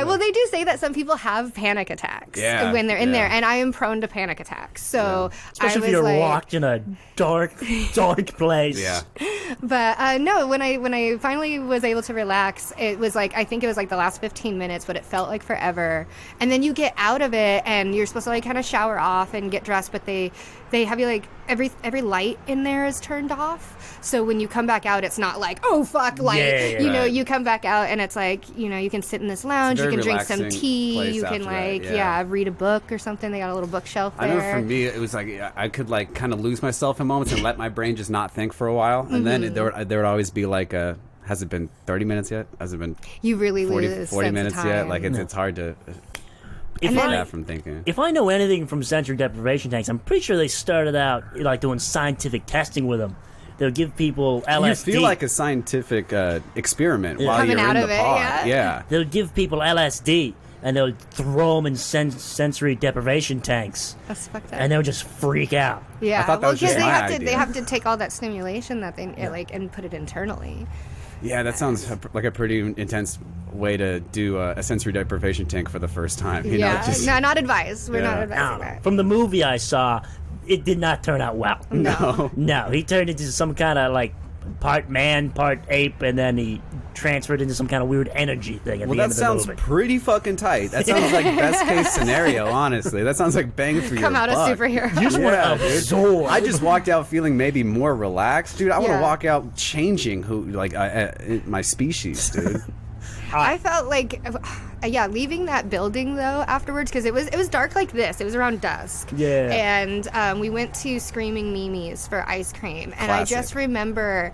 well, they do say that some people have panic attacks when they're in there, and I am prone to panic attacks. So especially if you're locked in a dark place. Yeah. But no, when I finally was able to relax, it was like, I think it was like the last 15 minutes, but it felt like forever. And then you get out of it, and you're supposed to like kind of shower off and get dressed, but they have you like every light in there is turned off. So when you come back out, it's not like, oh fuck, light. You come back out and it's like, you can sit in this lounge, you can drink some tea, you can like read a book or something. They got a little bookshelf there. I know for me it was like I could like kind of lose myself in moments and let my brain just not think for a while, and then there would always be like has it been 30 minutes yet? Has it been you really 40 lose 40 minutes sense of yet? time. Like it's hard to from thinking. If I know anything from sensory deprivation tanks, I'm pretty sure they started out like doing scientific testing with them. They'll give people LSD. You feel like a scientific experiment while Coming you're out in of the it, pod. Yeah. They'll give people LSD, and they would throw them in sensory deprivation tanks, and they would just freak out. Yeah, I thought that was just my idea. They have to take all that stimulation that they and put it internally. Yeah, that sounds like a pretty intense way to do a sensory deprivation tank for the first time. You know, just, no, not advised. We're not advising that. From the movie I saw, it did not turn out well. No. No, he turned into some kind of like part man, part ape, and then he transferred into some kind of weird energy thing at the end of the movie. That sounds pretty fucking tight. That sounds like best case scenario, honestly. That sounds like bang for your buck. Come out a superhero. You just want to absorb. I just walked out feeling maybe more relaxed. Dude, I want to walk out changing my species, dude. I felt like, leaving that building though afterwards, because it was dark like this. It was around dusk. Yeah. And we went to Screaming Mimi's for ice cream, and I just remember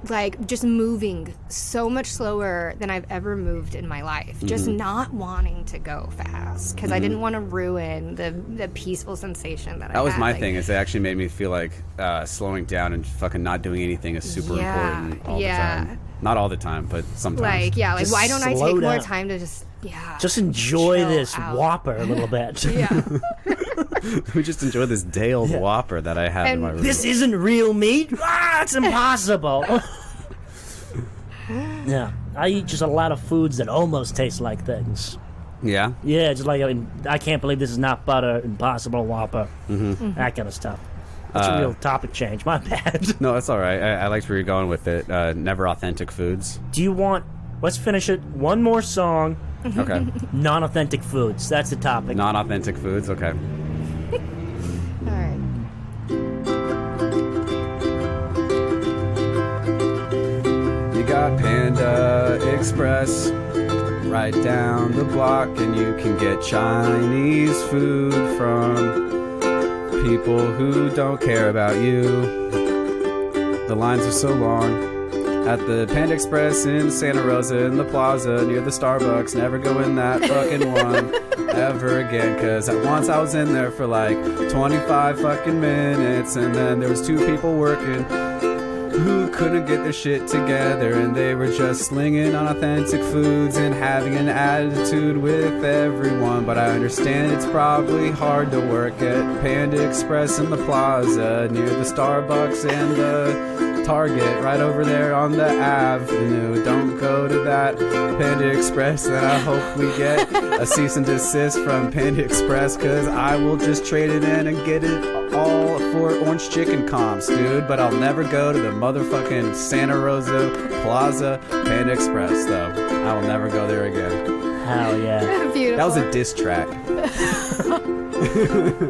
like just moving so much slower than I've ever moved in my life. Just not wanting to go fast because I didn't want to ruin the peaceful sensation that I had. That was my thing, is it actually made me feel like slowing down and fucking not doing anything is super important all the time. Not all the time, but sometimes. Like why don't I take slow more down. time to just enjoy chill this out. Whopper a little bit. We just enjoy this day old Whopper that I have in my room. This isn't real meat. It's impossible. Yeah, I eat just a lot of foods that almost taste like things. Yeah? Yeah, just like I can't believe this is not butter. Impossible Whopper. That kind of stuff. That's a real topic change. My bad. No, that's all right. I liked where you're going with it. Never authentic foods. Do you want... Let's finish it. One more song. Okay. Non-authentic foods. That's the topic. Non-authentic foods? Okay. All right. You got Panda Express right down the block, and you can get Chinese food from people who don't care about you. The lines are so long at the Panda Express in Santa Rosa in the plaza near the Starbucks. Never go in that fucking one ever again, cause once I was in there for like 25 fucking minutes, and then there was two people working who couldn't get their shit together, and they were just slinging unauthentic foods and having an attitude with everyone. But I understand it's probably hard to work at Panda Express in the plaza near the Starbucks and the Target right over there on the avenue. Don't go to that Panda Express, and I hope we get a cease and desist from Panda Express, cause I will just trade it in and get it all for orange chicken comps, dude. But I'll never go to the motherfucking Santa Rosa Plaza Panda Express, though. I will never go there again. Hell yeah. Beautiful. That was a diss track.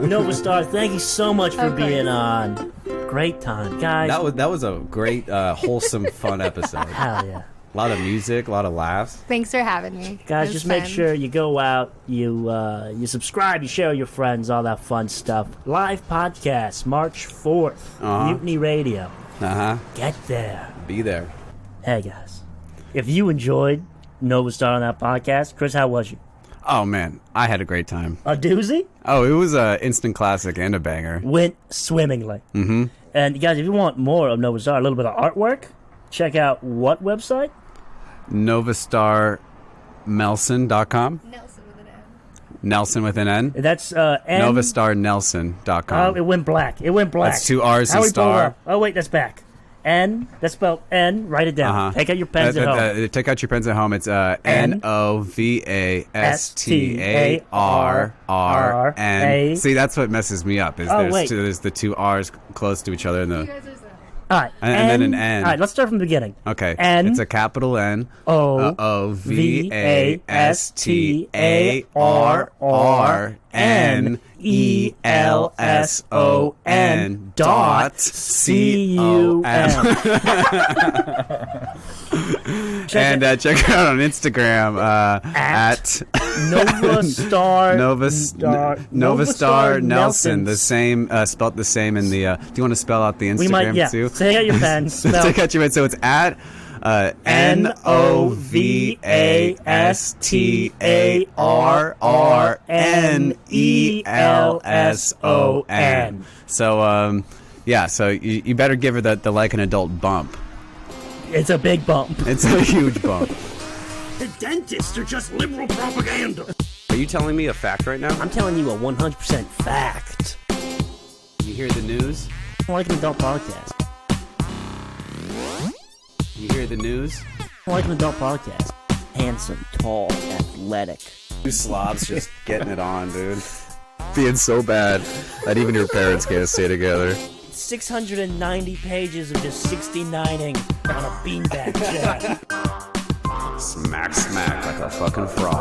Nova Star, thank you so much for being on. Great time, guys. That was a great, wholesome, fun episode. Hell yeah. A lot of music, a lot of laughs. Thanks for having me. Guys, just make sure you go out, you subscribe, you share with your friends, all that fun stuff. Live podcast, March 4th, Mutiny Radio. Get there. Be there. Hey, guys. If you enjoyed Nova Star on that podcast, Chris, how was you? Oh, man. I had a great time. A doozy? Oh, it was an instant classic and a banger. Went swimmingly. Mm-hmm. And, guys, if you want more of Nova Star, a little bit of artwork, check out what website? NovastarNelson.com. Nelson with an N. Nelson with an N. That's N. NovastarNelson.com. Oh, it went black. That's two R's and star. Oh, wait, that's back. N. That's spelled N. Write it down. Take out your pens at home. Take out your pens at home. It's NOVASTARRN. See, that's what messes me up. There's the two R's close to each other. And all right. And then an N. All right, let's start from the beginning. Okay. N. It's a capital N. OVASTARRNELSON .CUM. And check it out on Instagram at Novastar Nelson. The same, spelt the same in the. Do you want to spell out the Instagram too? Take out your pen. Take out your pen. So it's at NOVASTARRNELSON. So so you better give her the like an adult bump. It's a big bump. It's a huge bump. The dentists are just liberal propaganda. Are you telling me a fact right now? I'm telling you a 100% fact. You hear the news? I like an adult podcast. You hear the news? I like an adult podcast. Handsome, tall, athletic. Two slobs just getting it on, dude. Being so bad that even your parents can't stay together. 690 pages of just 69ing on a beanbag chair. Smack, smack like a fucking frog.